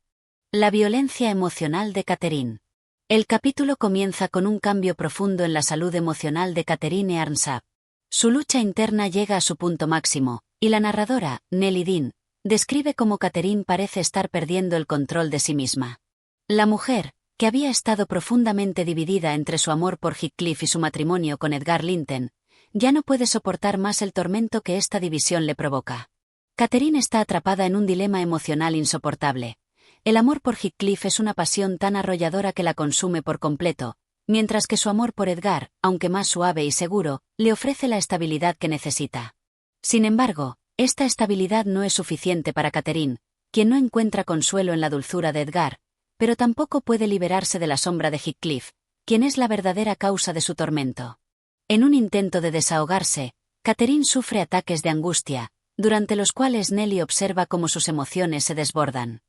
La violencia emocional de Catherine. El capítulo comienza con un cambio profundo en la salud emocional de Catherine Earnshaw. Su lucha interna llega a su punto máximo, y la narradora, Nellie Dean, describe cómo Catherine parece estar perdiendo el control de sí misma. La mujer, que había estado profundamente dividida entre su amor por Heathcliff y su matrimonio con Edgar Linton, ya no puede soportar más el tormento que esta división le provoca. Catherine está atrapada en un dilema emocional insoportable. El amor por Heathcliff es una pasión tan arrolladora que la consume por completo, mientras que su amor por Edgar, aunque más suave y seguro, le ofrece la estabilidad que necesita. Sin embargo, esta estabilidad no es suficiente para Catherine, quien no encuentra consuelo en la dulzura de Edgar, pero tampoco puede liberarse de la sombra de Heathcliff, quien es la verdadera causa de su tormento. En un intento de desahogarse, Catherine sufre ataques de angustia, durante los cuales Nellie observa cómo sus emociones se desbordan.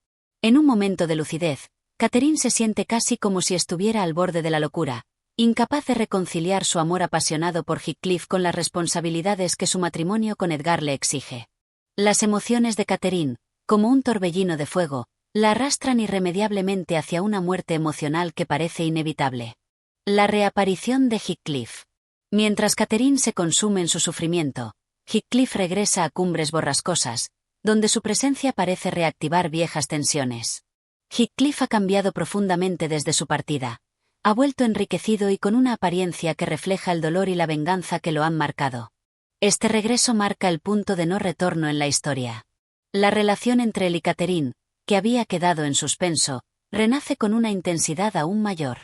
En un momento de lucidez, Catherine se siente casi como si estuviera al borde de la locura, incapaz de reconciliar su amor apasionado por Heathcliff con las responsabilidades que su matrimonio con Edgar le exige. Las emociones de Catherine, como un torbellino de fuego, la arrastran irremediablemente hacia una muerte emocional que parece inevitable. La reaparición de Heathcliff. Mientras Catherine se consume en su sufrimiento, Heathcliff regresa a Cumbres Borrascosas, donde su presencia parece reactivar viejas tensiones. Heathcliff ha cambiado profundamente desde su partida. Ha vuelto enriquecido y con una apariencia que refleja el dolor y la venganza que lo han marcado. Este regreso marca el punto de no retorno en la historia. La relación entre él y Catherine, que había quedado en suspenso, renace con una intensidad aún mayor.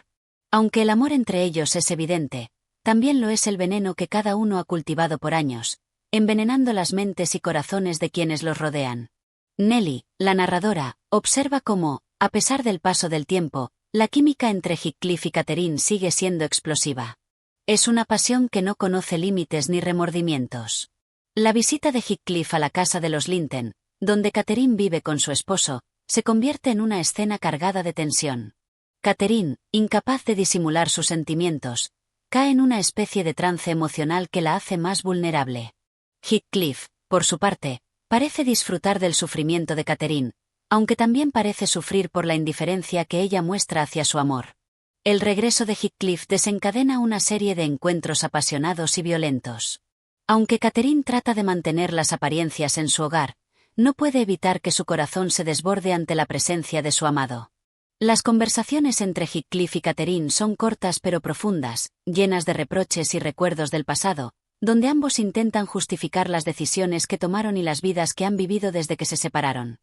Aunque el amor entre ellos es evidente, también lo es el veneno que cada uno ha cultivado por años, envenenando las mentes y corazones de quienes los rodean. Nellie, la narradora, observa cómo, a pesar del paso del tiempo, la química entre Heathcliff y Catherine sigue siendo explosiva. Es una pasión que no conoce límites ni remordimientos. La visita de Heathcliff a la casa de los Linton, donde Catherine vive con su esposo, se convierte en una escena cargada de tensión. Catherine, incapaz de disimular sus sentimientos, cae en una especie de trance emocional que la hace más vulnerable. Heathcliff, por su parte, parece disfrutar del sufrimiento de Catherine, aunque también parece sufrir por la indiferencia que ella muestra hacia su amor. El regreso de Heathcliff desencadena una serie de encuentros apasionados y violentos. Aunque Catherine trata de mantener las apariencias en su hogar, no puede evitar que su corazón se desborde ante la presencia de su amado. Las conversaciones entre Heathcliff y Catherine son cortas pero profundas, llenas de reproches y recuerdos del pasado, donde ambos intentan justificar las decisiones que tomaron y las vidas que han vivido desde que se separaron.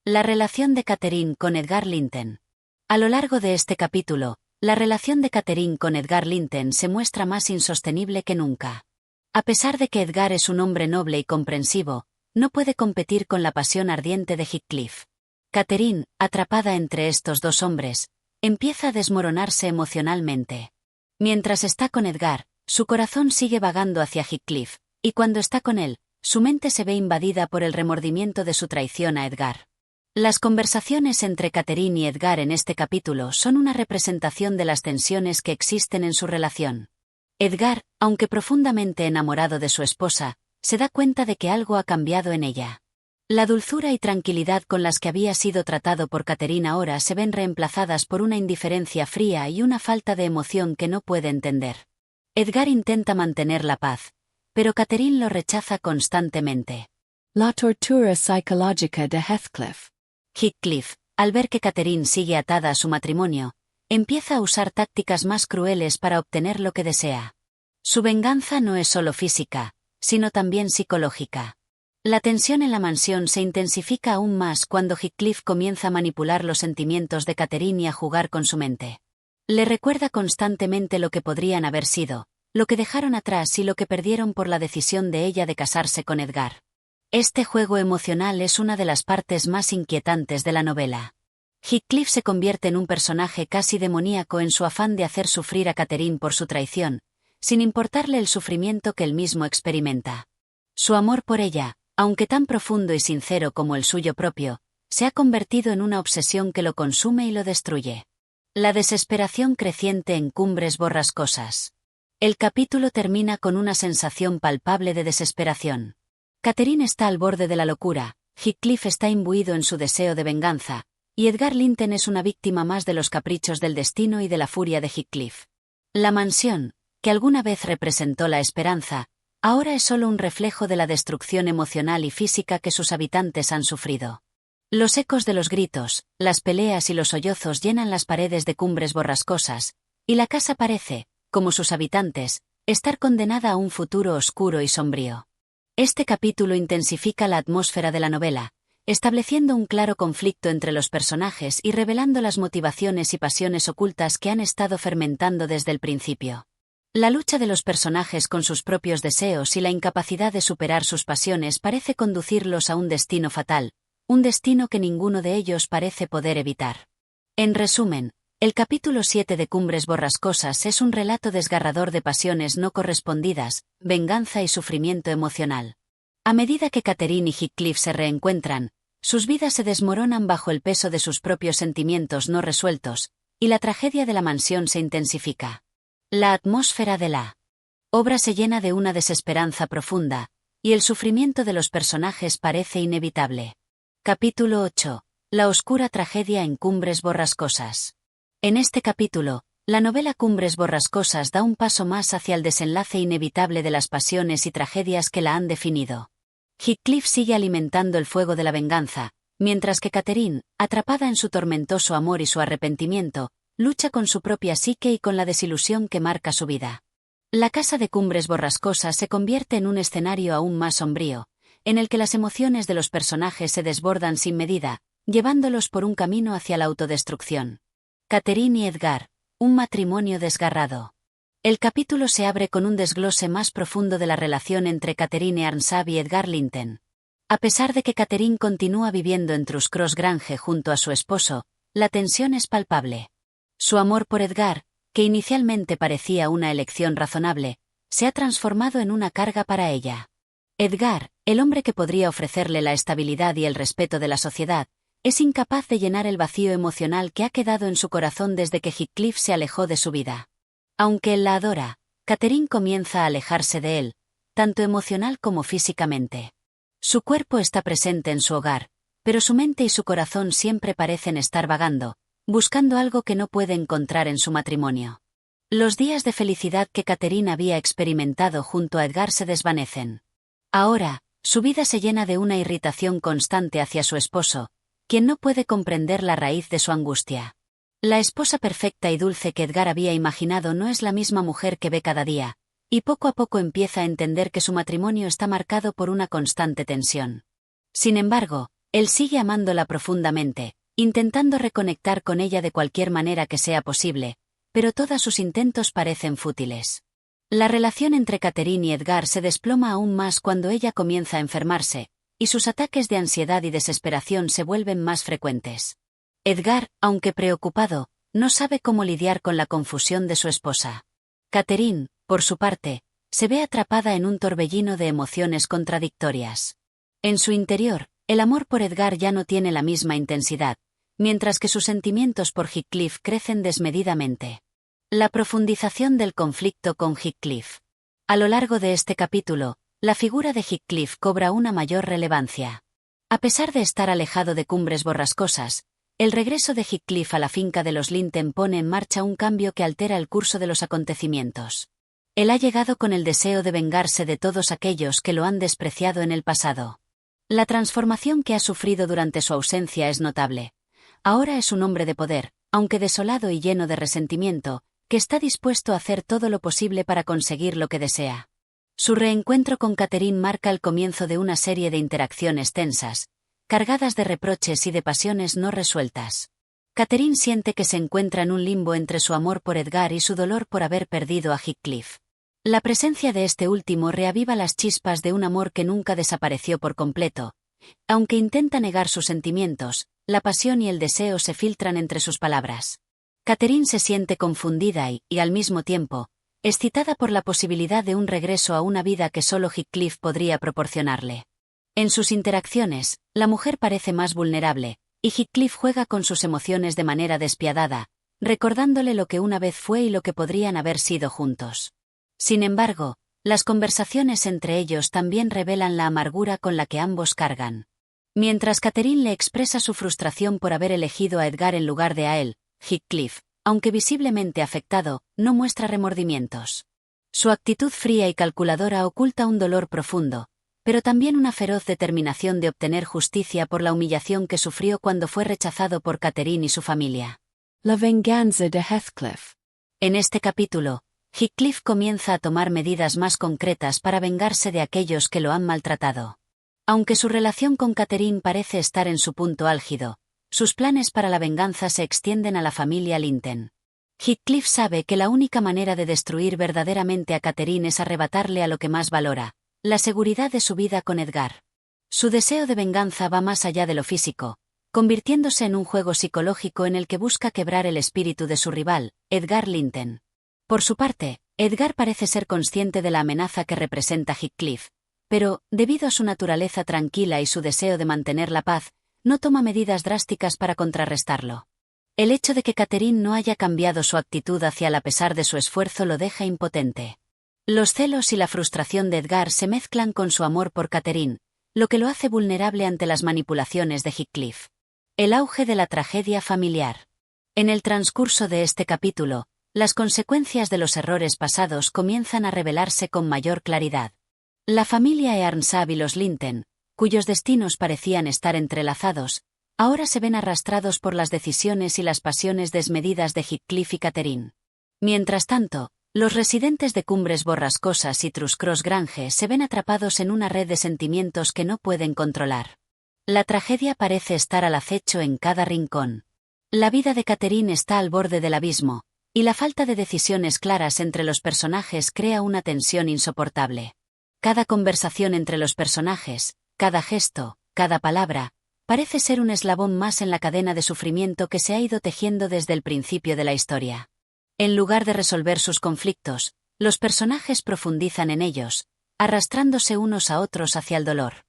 La relación de Catherine con Edgar Linton. A lo largo de este capítulo, la relación de Catherine con Edgar Linton se muestra más insostenible que nunca. A pesar de que Edgar es un hombre noble y comprensivo, no puede competir con la pasión ardiente de Heathcliff. Catherine, atrapada entre estos dos hombres, empieza a desmoronarse emocionalmente. Mientras está con Edgar, su corazón sigue vagando hacia Heathcliff, y cuando está con él, su mente se ve invadida por el remordimiento de su traición a Edgar. Las conversaciones entre Catherine y Edgar en este capítulo son una representación de las tensiones que existen en su relación. Edgar, aunque profundamente enamorado de su esposa, se da cuenta de que algo ha cambiado en ella. La dulzura y tranquilidad con las que había sido tratado por Catherine ahora se ven reemplazadas por una indiferencia fría y una falta de emoción que no puede entender. Edgar intenta mantener la paz, pero Catherine lo rechaza constantemente. La tortura psicológica de Heathcliff. Heathcliff, al ver que Catherine sigue atada a su matrimonio, empieza a usar tácticas más crueles para obtener lo que desea. Su venganza no es solo física, sino también psicológica. La tensión en la mansión se intensifica aún más cuando Heathcliff comienza a manipular los sentimientos de Catherine y a jugar con su mente. Le recuerda constantemente lo que podrían haber sido, lo que dejaron atrás y lo que perdieron por la decisión de ella de casarse con Edgar. Este juego emocional es una de las partes más inquietantes de la novela. Heathcliff se convierte en un personaje casi demoníaco en su afán de hacer sufrir a Catherine por su traición, sin importarle el sufrimiento que él mismo experimenta. Su amor por ella, aunque tan profundo y sincero como el suyo propio, se ha convertido en una obsesión que lo consume y lo destruye. La desesperación creciente en Cumbres Borrascosas. El capítulo termina con una sensación palpable de desesperación. Catherine está al borde de la locura, Heathcliff está imbuido en su deseo de venganza, y Edgar Linton es una víctima más de los caprichos del destino y de la furia de Heathcliff. La mansión, que alguna vez representó la esperanza, ahora es solo un reflejo de la destrucción emocional y física que sus habitantes han sufrido. Los ecos de los gritos, las peleas y los sollozos llenan las paredes de Cumbres Borrascosas, y la casa parece, como sus habitantes, estar condenada a un futuro oscuro y sombrío. Este capítulo intensifica la atmósfera de la novela, estableciendo un claro conflicto entre los personajes y revelando las motivaciones y pasiones ocultas que han estado fermentando desde el principio. La lucha de los personajes con sus propios deseos y la incapacidad de superar sus pasiones parece conducirlos a un destino fatal, un destino que ninguno de ellos parece poder evitar. En resumen, el capítulo 7 de Cumbres Borrascosas es un relato desgarrador de pasiones no correspondidas, venganza y sufrimiento emocional. A medida que Catherine y Heathcliff se reencuentran, sus vidas se desmoronan bajo el peso de sus propios sentimientos no resueltos, y la tragedia de la mansión se intensifica. La atmósfera de la obra se llena de una desesperanza profunda, y el sufrimiento de los personajes parece inevitable. Capítulo 8. La oscura tragedia en Cumbres Borrascosas. En este capítulo, la novela Cumbres Borrascosas da un paso más hacia el desenlace inevitable de las pasiones y tragedias que la han definido. Heathcliff sigue alimentando el fuego de la venganza, mientras que Catherine, atrapada en su tormentoso amor y su arrepentimiento, lucha con su propia psique y con la desilusión que marca su vida. La casa de Cumbres Borrascosas se convierte en un escenario aún más sombrío, en el que las emociones de los personajes se desbordan sin medida, llevándolos por un camino hacia la autodestrucción. Catherine y Edgar, un matrimonio desgarrado. El capítulo se abre con un desglose más profundo de la relación entre Catherine Earnshaw y Edgar Linton. A pesar de que Catherine continúa viviendo en Trus Cross Grange junto a su esposo, la tensión es palpable. Su amor por Edgar, que inicialmente parecía una elección razonable, se ha transformado en una carga para ella. Edgar, el hombre que podría ofrecerle la estabilidad y el respeto de la sociedad, es incapaz de llenar el vacío emocional que ha quedado en su corazón desde que Heathcliff se alejó de su vida. Aunque él la adora, Catherine comienza a alejarse de él, tanto emocional como físicamente. Su cuerpo está presente en su hogar, pero su mente y su corazón siempre parecen estar vagando, buscando algo que no puede encontrar en su matrimonio. Los días de felicidad que Catherine había experimentado junto a Edgar se desvanecen. Ahora, su vida se llena de una irritación constante hacia su esposo, quien no puede comprender la raíz de su angustia. La esposa perfecta y dulce que Edgar había imaginado no es la misma mujer que ve cada día, y poco a poco empieza a entender que su matrimonio está marcado por una constante tensión. Sin embargo, él sigue amándola profundamente, intentando reconectar con ella de cualquier manera que sea posible, pero todos sus intentos parecen fútiles. La relación entre Catherine y Edgar se desploma aún más cuando ella comienza a enfermarse, y sus ataques de ansiedad y desesperación se vuelven más frecuentes. Edgar, aunque preocupado, no sabe cómo lidiar con la confusión de su esposa. Catherine, por su parte, se ve atrapada en un torbellino de emociones contradictorias. En su interior, el amor por Edgar ya no tiene la misma intensidad, mientras que sus sentimientos por Heathcliff crecen desmedidamente. La profundización del conflicto con Heathcliff. A lo largo de este capítulo, la figura de Heathcliff cobra una mayor relevancia. A pesar de estar alejado de Cumbres Borrascosas, el regreso de Heathcliff a la finca de los Linton pone en marcha un cambio que altera el curso de los acontecimientos. Él ha llegado con el deseo de vengarse de todos aquellos que lo han despreciado en el pasado. La transformación que ha sufrido durante su ausencia es notable. Ahora es un hombre de poder, aunque desolado y lleno de resentimiento, que está dispuesto a hacer todo lo posible para conseguir lo que desea. Su reencuentro con Catherine marca el comienzo de una serie de interacciones tensas, cargadas de reproches y de pasiones no resueltas. Catherine siente que se encuentra en un limbo entre su amor por Edgar y su dolor por haber perdido a Heathcliff. La presencia de este último reaviva las chispas de un amor que nunca desapareció por completo. Aunque intenta negar sus sentimientos, la pasión y el deseo se filtran entre sus palabras. Catherine se siente confundida y, al mismo tiempo, excitada por la posibilidad de un regreso a una vida que solo Heathcliff podría proporcionarle. En sus interacciones, la mujer parece más vulnerable, y Heathcliff juega con sus emociones de manera despiadada, recordándole lo que una vez fue y lo que podrían haber sido juntos. Sin embargo, las conversaciones entre ellos también revelan la amargura con la que ambos cargan. Mientras Catherine le expresa su frustración por haber elegido a Edgar en lugar de a él, Heathcliff, aunque visiblemente afectado, no muestra remordimientos. Su actitud fría y calculadora oculta un dolor profundo, pero también una feroz determinación de obtener justicia por la humillación que sufrió cuando fue rechazado por Catherine y su familia. La venganza de Heathcliff. En este capítulo, Heathcliff comienza a tomar medidas más concretas para vengarse de aquellos que lo han maltratado. Aunque su relación con Catherine parece estar en su punto álgido, sus planes para la venganza se extienden a la familia Linton. Heathcliff sabe que la única manera de destruir verdaderamente a Catherine es arrebatarle a lo que más valora, la seguridad de su vida con Edgar. Su deseo de venganza va más allá de lo físico, convirtiéndose en un juego psicológico en el que busca quebrar el espíritu de su rival, Edgar Linton. Por su parte, Edgar parece ser consciente de la amenaza que representa Heathcliff, pero, debido a su naturaleza tranquila y su deseo de mantener la paz, no toma medidas drásticas para contrarrestarlo. El hecho de que Catherine no haya cambiado su actitud hacia él a pesar de su esfuerzo lo deja impotente. Los celos y la frustración de Edgar se mezclan con su amor por Catherine, lo que lo hace vulnerable ante las manipulaciones de Heathcliff. El auge de la tragedia familiar. En el transcurso de este capítulo, las consecuencias de los errores pasados comienzan a revelarse con mayor claridad. La familia Earnshaw y los Linton, cuyos destinos parecían estar entrelazados, ahora se ven arrastrados por las decisiones y las pasiones desmedidas de Heathcliff y Catherine. Mientras tanto, los residentes de Cumbres Borrascosas y Truscross Grange se ven atrapados en una red de sentimientos que no pueden controlar. La tragedia parece estar al acecho en cada rincón. La vida de Catherine está al borde del abismo, y la falta de decisiones claras entre los personajes crea una tensión insoportable. Cada conversación entre los personajes, cada gesto, cada palabra, parece ser un eslabón más en la cadena de sufrimiento que se ha ido tejiendo desde el principio de la historia. En lugar de resolver sus conflictos, los personajes profundizan en ellos, arrastrándose unos a otros hacia el dolor.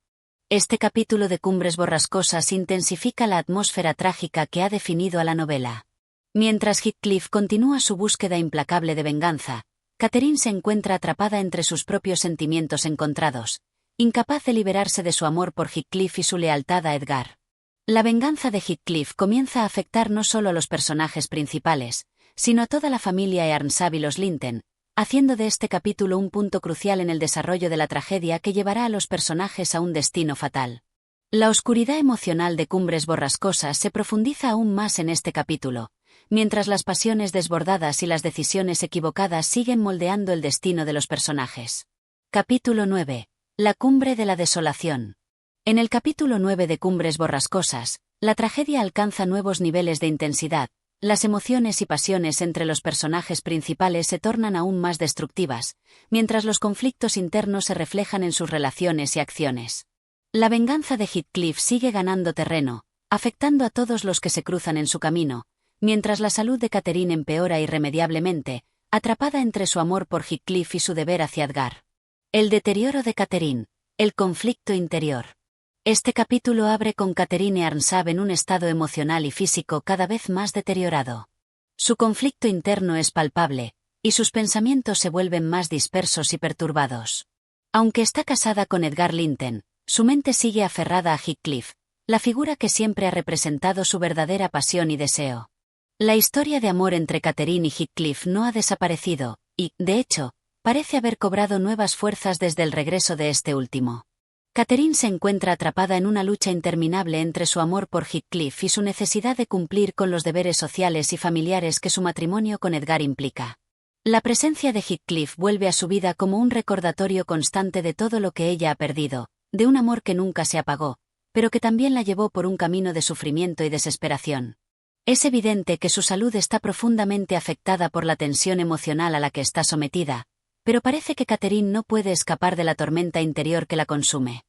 Este capítulo de Cumbres Borrascosas intensifica la atmósfera trágica que ha definido a la novela. Mientras Heathcliff continúa su búsqueda implacable de venganza, Catherine se encuentra atrapada entre sus propios sentimientos encontrados, incapaz de liberarse de su amor por Heathcliff y su lealtad a Edgar. La venganza de Heathcliff comienza a afectar no solo a los personajes principales, sino a toda la familia Earnshaw y los Linton, haciendo de este capítulo un punto crucial en el desarrollo de la tragedia que llevará a los personajes a un destino fatal. La oscuridad emocional de Cumbres Borrascosas se profundiza aún más en este capítulo, mientras las pasiones desbordadas y las decisiones equivocadas siguen moldeando el destino de los personajes. Capítulo 9. La cumbre de la desolación. En el capítulo 9 de Cumbres Borrascosas, la tragedia alcanza nuevos niveles de intensidad. Las emociones y pasiones entre los personajes principales se tornan aún más destructivas, mientras los conflictos internos se reflejan en sus relaciones y acciones. La venganza de Heathcliff sigue ganando terreno, afectando a todos los que se cruzan en su camino, mientras la salud de Catherine empeora irremediablemente, atrapada entre su amor por Heathcliff y su deber hacia Edgar. El deterioro de Catherine, el conflicto interior. Este capítulo abre con Catherine Earnshaw en un estado emocional y físico cada vez más deteriorado. Su conflicto interno es palpable, y sus pensamientos se vuelven más dispersos y perturbados. Aunque está casada con Edgar Linton, su mente sigue aferrada a Heathcliff, la figura que siempre ha representado su verdadera pasión y deseo. La historia de amor entre Catherine y Heathcliff no ha desaparecido, y, de hecho, parece haber cobrado nuevas fuerzas desde el regreso de este último. Catherine se encuentra atrapada en una lucha interminable entre su amor por Heathcliff y su necesidad de cumplir con los deberes sociales y familiares que su matrimonio con Edgar implica. La presencia de Heathcliff vuelve a su vida como un recordatorio constante de todo lo que ella ha perdido, de un amor que nunca se apagó, pero que también la llevó por un camino de sufrimiento y desesperación. Es evidente que su salud está profundamente afectada por la tensión emocional a la que está sometida, pero parece que Catherine no puede escapar de la tormenta interior que la consume.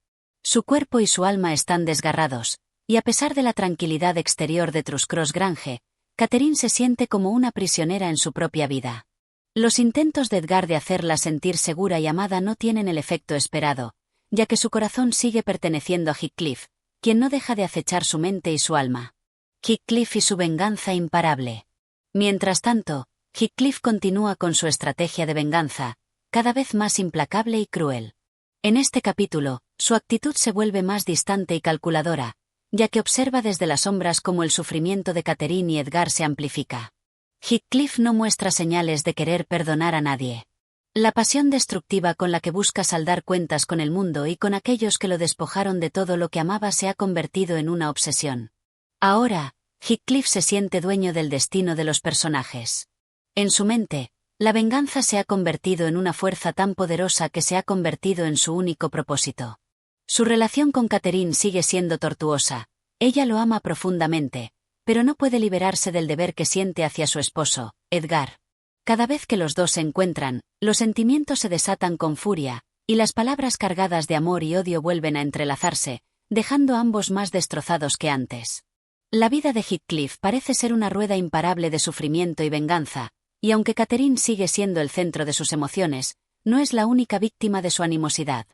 Su cuerpo y su alma están desgarrados, y a pesar de la tranquilidad exterior de Truscross Grange, Catherine se siente como una prisionera en su propia vida. Los intentos de Edgar de hacerla sentir segura y amada no tienen el efecto esperado, ya que su corazón sigue perteneciendo a Heathcliff, quien no deja de acechar su mente y su alma. Heathcliff y su venganza imparable. Mientras tanto, Heathcliff continúa con su estrategia de venganza, cada vez más implacable y cruel. En este capítulo, su actitud se vuelve más distante y calculadora, ya que observa desde las sombras cómo el sufrimiento de Catherine y Edgar se amplifica. Heathcliff no muestra señales de querer perdonar a nadie. La pasión destructiva con la que busca saldar cuentas con el mundo y con aquellos que lo despojaron de todo lo que amaba se ha convertido en una obsesión. Ahora, Heathcliff se siente dueño del destino de los personajes. En su mente, la venganza se ha convertido en una fuerza tan poderosa que se ha convertido en su único propósito. Su relación con Catherine sigue siendo tortuosa, ella lo ama profundamente, pero no puede liberarse del deber que siente hacia su esposo, Edgar. Cada vez que los dos se encuentran, los sentimientos se desatan con furia, y las palabras cargadas de amor y odio vuelven a entrelazarse, dejando a ambos más destrozados que antes. La vida de Heathcliff parece ser una rueda imparable de sufrimiento y venganza, y aunque Catherine sigue siendo el centro de sus emociones, no es la única víctima de su animosidad.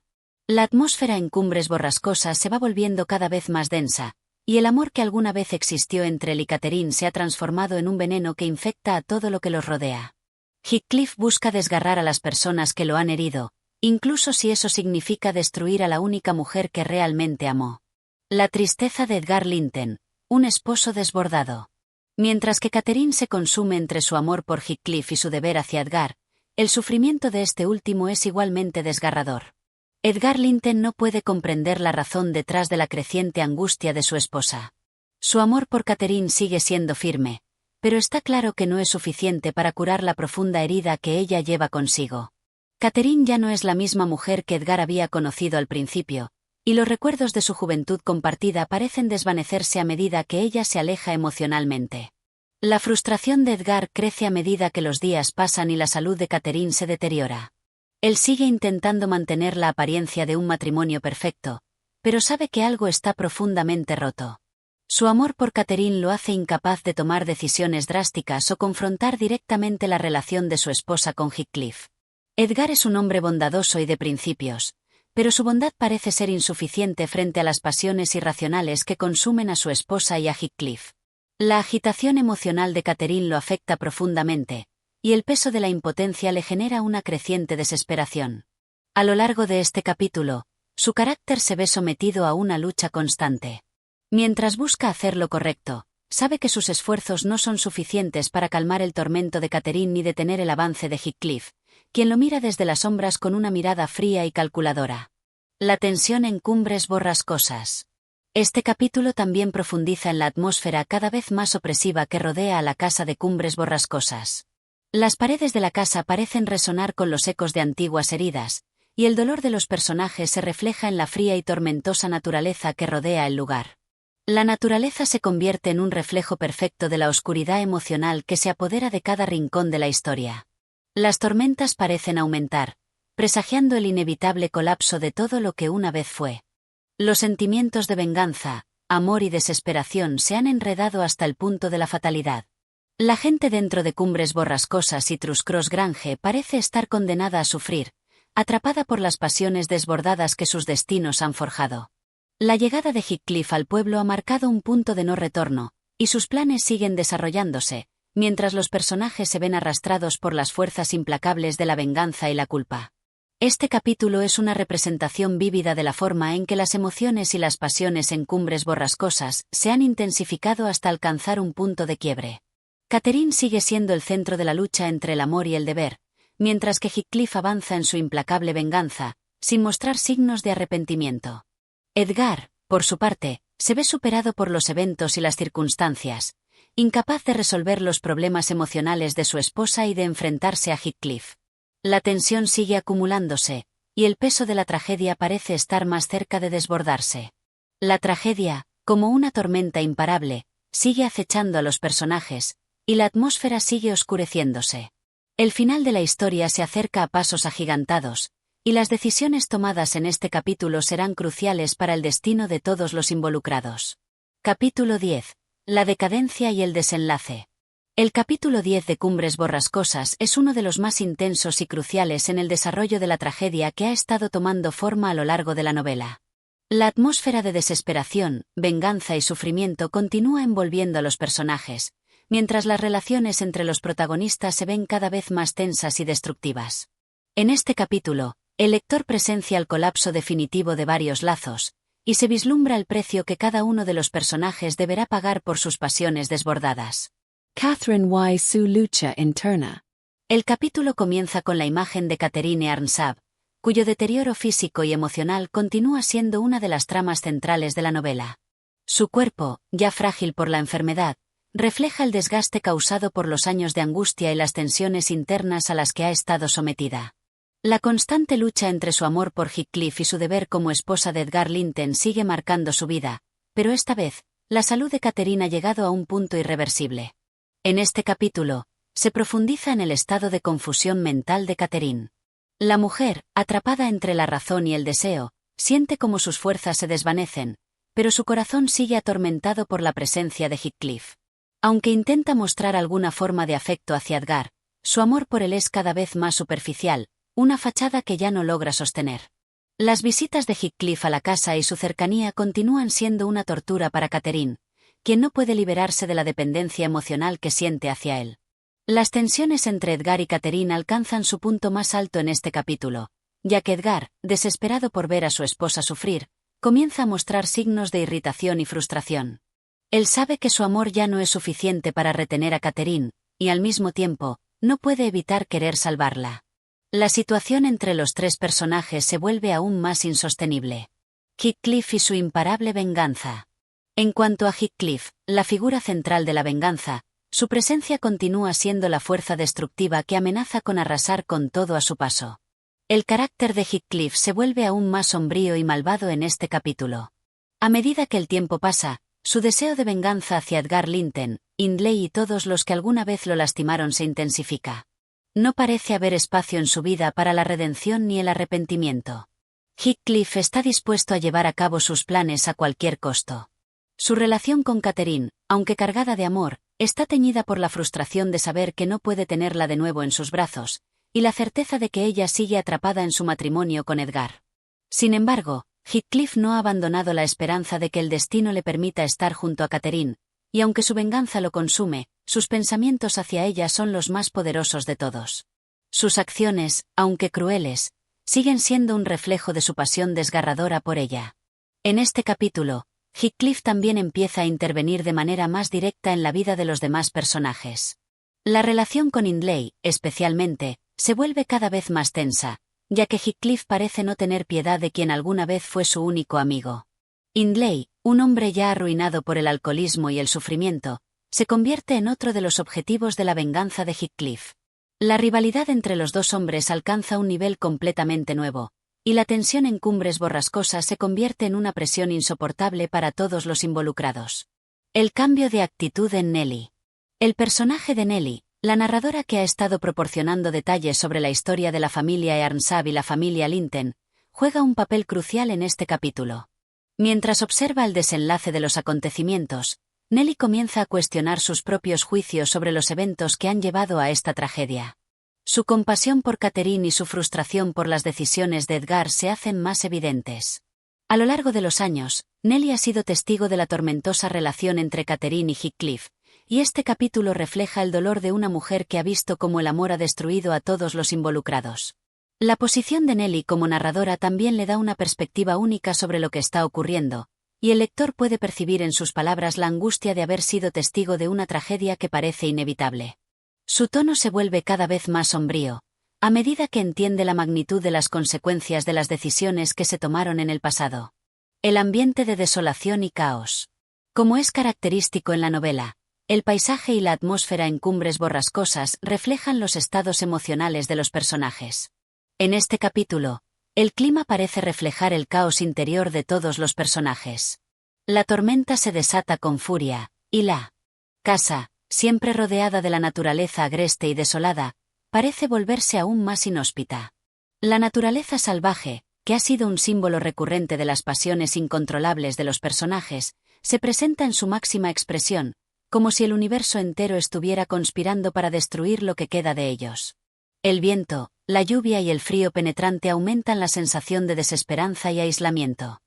La atmósfera en Cumbres Borrascosas se va volviendo cada vez más densa, y el amor que alguna vez existió entre él y Catherine se ha transformado en un veneno que infecta a todo lo que los rodea. Heathcliff busca desgarrar a las personas que lo han herido, incluso si eso significa destruir a la única mujer que realmente amó. La tristeza de Edgar Linton, un esposo desbordado. Mientras que Catherine se consume entre su amor por Heathcliff y su deber hacia Edgar, el sufrimiento de este último es igualmente desgarrador. Edgar Linton no puede comprender la razón detrás de la creciente angustia de su esposa. Su amor por Catherine sigue siendo firme, pero está claro que no es suficiente para curar la profunda herida que ella lleva consigo. Catherine ya no es la misma mujer que Edgar había conocido al principio, y los recuerdos de su juventud compartida parecen desvanecerse a medida que ella se aleja emocionalmente. La frustración de Edgar crece a medida que los días pasan y la salud de Catherine se deteriora. Él sigue intentando mantener la apariencia de un matrimonio perfecto, pero sabe que algo está profundamente roto. Su amor por Catherine lo hace incapaz de tomar decisiones drásticas o confrontar directamente la relación de su esposa con Heathcliff. Edgar es un hombre bondadoso y de principios, pero su bondad parece ser insuficiente frente a las pasiones irracionales que consumen a su esposa y a Heathcliff. La agitación emocional de Catherine lo afecta profundamente, y el peso de la impotencia le genera una creciente desesperación. A lo largo de este capítulo, su carácter se ve sometido a una lucha constante. Mientras busca hacer lo correcto, sabe que sus esfuerzos no son suficientes para calmar el tormento de Catherine ni detener el avance de Heathcliff, quien lo mira desde las sombras con una mirada fría y calculadora. La tensión en Cumbres Borrascosas. Este capítulo también profundiza en la atmósfera cada vez más opresiva que rodea a la casa de Cumbres Borrascosas. Las paredes de la casa parecen resonar con los ecos de antiguas heridas, y el dolor de los personajes se refleja en la fría y tormentosa naturaleza que rodea el lugar. La naturaleza se convierte en un reflejo perfecto de la oscuridad emocional que se apodera de cada rincón de la historia. Las tormentas parecen aumentar, presagiando el inevitable colapso de todo lo que una vez fue. Los sentimientos de venganza, amor y desesperación se han enredado hasta el punto de la fatalidad. La gente dentro de Cumbres Borrascosas y Truscross Grange parece estar condenada a sufrir, atrapada por las pasiones desbordadas que sus destinos han forjado. La llegada de Heathcliff al pueblo ha marcado un punto de no retorno, y sus planes siguen desarrollándose, mientras los personajes se ven arrastrados por las fuerzas implacables de la venganza y la culpa. Este capítulo es una representación vívida de la forma en que las emociones y las pasiones en Cumbres Borrascosas se han intensificado hasta alcanzar un punto de quiebre. Catherine sigue siendo el centro de la lucha entre el amor y el deber, mientras que Heathcliff avanza en su implacable venganza, sin mostrar signos de arrepentimiento. Edgar, por su parte, se ve superado por los eventos y las circunstancias, incapaz de resolver los problemas emocionales de su esposa y de enfrentarse a Heathcliff. La tensión sigue acumulándose, y el peso de la tragedia parece estar más cerca de desbordarse. La tragedia, como una tormenta imparable, sigue acechando a los personajes, y la atmósfera sigue oscureciéndose. El final de la historia se acerca a pasos agigantados, y las decisiones tomadas en este capítulo serán cruciales para el destino de todos los involucrados. Capítulo 10. La decadencia y el desenlace. El capítulo 10 de Cumbres Borrascosas es uno de los más intensos y cruciales en el desarrollo de la tragedia que ha estado tomando forma a lo largo de la novela. La atmósfera de desesperación, venganza y sufrimiento continúa envolviendo a los personajes, mientras las relaciones entre los protagonistas se ven cada vez más tensas y destructivas. En este capítulo, el lector presencia el colapso definitivo de varios lazos, y se vislumbra el precio que cada uno de los personajes deberá pagar por sus pasiones desbordadas. Catherine y su lucha interna. El capítulo comienza con la imagen de Catherine Arnsab, cuyo deterioro físico y emocional continúa siendo una de las tramas centrales de la novela. Su cuerpo, ya frágil por la enfermedad, refleja el desgaste causado por los años de angustia y las tensiones internas a las que ha estado sometida. La constante lucha entre su amor por Heathcliff y su deber como esposa de Edgar Linton sigue marcando su vida, pero esta vez, la salud de Catherine ha llegado a un punto irreversible. En este capítulo, se profundiza en el estado de confusión mental de Catherine. La mujer, atrapada entre la razón y el deseo, siente como sus fuerzas se desvanecen, pero su corazón sigue atormentado por la presencia de Heathcliff. Aunque intenta mostrar alguna forma de afecto hacia Edgar, su amor por él es cada vez más superficial, una fachada que ya no logra sostener. Las visitas de Heathcliff a la casa y su cercanía continúan siendo una tortura para Catherine, quien no puede liberarse de la dependencia emocional que siente hacia él. Las tensiones entre Edgar y Catherine alcanzan su punto más alto en este capítulo, ya que Edgar, desesperado por ver a su esposa sufrir, comienza a mostrar signos de irritación y frustración. Él sabe que su amor ya no es suficiente para retener a Catherine, y al mismo tiempo, no puede evitar querer salvarla. La situación entre los tres personajes se vuelve aún más insostenible. Heathcliff y su imparable venganza. En cuanto a Heathcliff, la figura central de la venganza, su presencia continúa siendo la fuerza destructiva que amenaza con arrasar con todo a su paso. El carácter de Heathcliff se vuelve aún más sombrío y malvado en este capítulo. A medida que el tiempo pasa, su deseo de venganza hacia Edgar Linton, Hindley y todos los que alguna vez lo lastimaron se intensifica. No parece haber espacio en su vida para la redención ni el arrepentimiento. Heathcliff está dispuesto a llevar a cabo sus planes a cualquier costo. Su relación con Catherine, aunque cargada de amor, está teñida por la frustración de saber que no puede tenerla de nuevo en sus brazos, y la certeza de que ella sigue atrapada en su matrimonio con Edgar. Sin embargo, Heathcliff no ha abandonado la esperanza de que el destino le permita estar junto a Catherine, y aunque su venganza lo consume, sus pensamientos hacia ella son los más poderosos de todos. Sus acciones, aunque crueles, siguen siendo un reflejo de su pasión desgarradora por ella. En este capítulo, Heathcliff también empieza a intervenir de manera más directa en la vida de los demás personajes. La relación con Hindley, especialmente, se vuelve cada vez más tensa, ya que Heathcliff parece no tener piedad de quien alguna vez fue su único amigo. Hindley, un hombre ya arruinado por el alcoholismo y el sufrimiento, se convierte en otro de los objetivos de la venganza de Heathcliff. La rivalidad entre los dos hombres alcanza un nivel completamente nuevo, y la tensión en Cumbres Borrascosas se convierte en una presión insoportable para todos los involucrados. El cambio de actitud en Nellie. El personaje de Nellie, la narradora que ha estado proporcionando detalles sobre la historia de la familia Earnshaw y la familia Linton, juega un papel crucial en este capítulo. Mientras observa el desenlace de los acontecimientos, Nellie comienza a cuestionar sus propios juicios sobre los eventos que han llevado a esta tragedia. Su compasión por Catherine y su frustración por las decisiones de Edgar se hacen más evidentes. A lo largo de los años, Nellie ha sido testigo de la tormentosa relación entre Catherine y Heathcliff, y este capítulo refleja el dolor de una mujer que ha visto cómo el amor ha destruido a todos los involucrados. La posición de Nellie como narradora también le da una perspectiva única sobre lo que está ocurriendo, y el lector puede percibir en sus palabras la angustia de haber sido testigo de una tragedia que parece inevitable. Su tono se vuelve cada vez más sombrío, a medida que entiende la magnitud de las consecuencias de las decisiones que se tomaron en el pasado. El ambiente de desolación y caos. Como es característico en la novela, el paisaje y la atmósfera en Cumbres Borrascosas reflejan los estados emocionales de los personajes. En este capítulo, el clima parece reflejar el caos interior de todos los personajes. La tormenta se desata con furia, y la casa, siempre rodeada de la naturaleza agreste y desolada, parece volverse aún más inhóspita. La naturaleza salvaje, que ha sido un símbolo recurrente de las pasiones incontrolables de los personajes, se presenta en su máxima expresión, como si el universo entero estuviera conspirando para destruir lo que queda de ellos. El viento, la lluvia y el frío penetrante aumentan la sensación de desesperanza y aislamiento.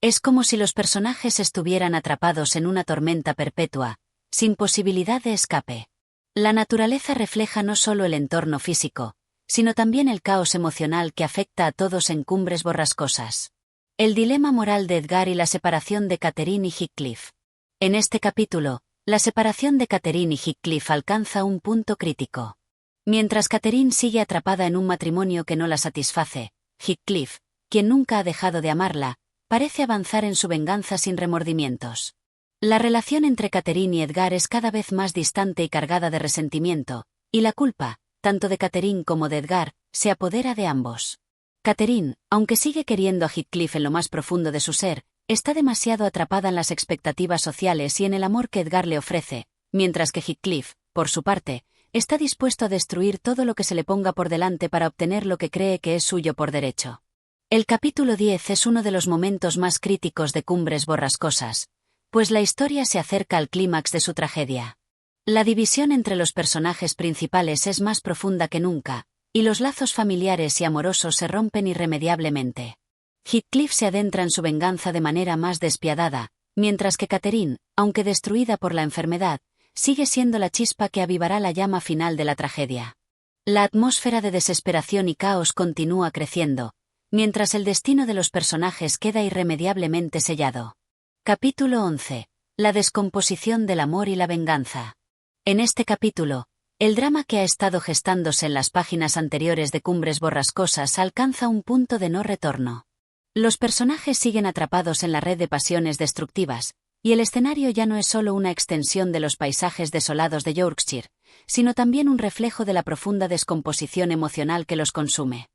Es como si los personajes estuvieran atrapados en una tormenta perpetua, sin posibilidad de escape. La naturaleza refleja no solo el entorno físico, sino también el caos emocional que afecta a todos en Cumbres Borrascosas. El dilema moral de Edgar y la separación de Catherine y Heathcliff. En este capítulo, la separación de Catherine y Heathcliff alcanza un punto crítico. Mientras Catherine sigue atrapada en un matrimonio que no la satisface, Heathcliff, quien nunca ha dejado de amarla, parece avanzar en su venganza sin remordimientos. La relación entre Catherine y Edgar es cada vez más distante y cargada de resentimiento, y la culpa, tanto de Catherine como de Edgar, se apodera de ambos. Catherine, aunque sigue queriendo a Heathcliff en lo más profundo de su ser, está demasiado atrapada en las expectativas sociales y en el amor que Edgar le ofrece, mientras que Heathcliff, por su parte, está dispuesto a destruir todo lo que se le ponga por delante para obtener lo que cree que es suyo por derecho. El capítulo 10 es uno de los momentos más críticos de Cumbres Borrascosas, pues la historia se acerca al clímax de su tragedia. La división entre los personajes principales es más profunda que nunca, y los lazos familiares y amorosos se rompen irremediablemente. Heathcliff se adentra en su venganza de manera más despiadada, mientras que Catherine, aunque destruida por la enfermedad, sigue siendo la chispa que avivará la llama final de la tragedia. La atmósfera de desesperación y caos continúa creciendo, mientras el destino de los personajes queda irremediablemente sellado. Capítulo 11. La descomposición del amor y la venganza. En este capítulo, el drama que ha estado gestándose en las páginas anteriores de Cumbres Borrascosas alcanza un punto de no retorno. Los personajes siguen atrapados en la red de pasiones destructivas, y el escenario ya no es solo una extensión de los paisajes desolados de Yorkshire, sino también un reflejo de la profunda descomposición emocional que los consume.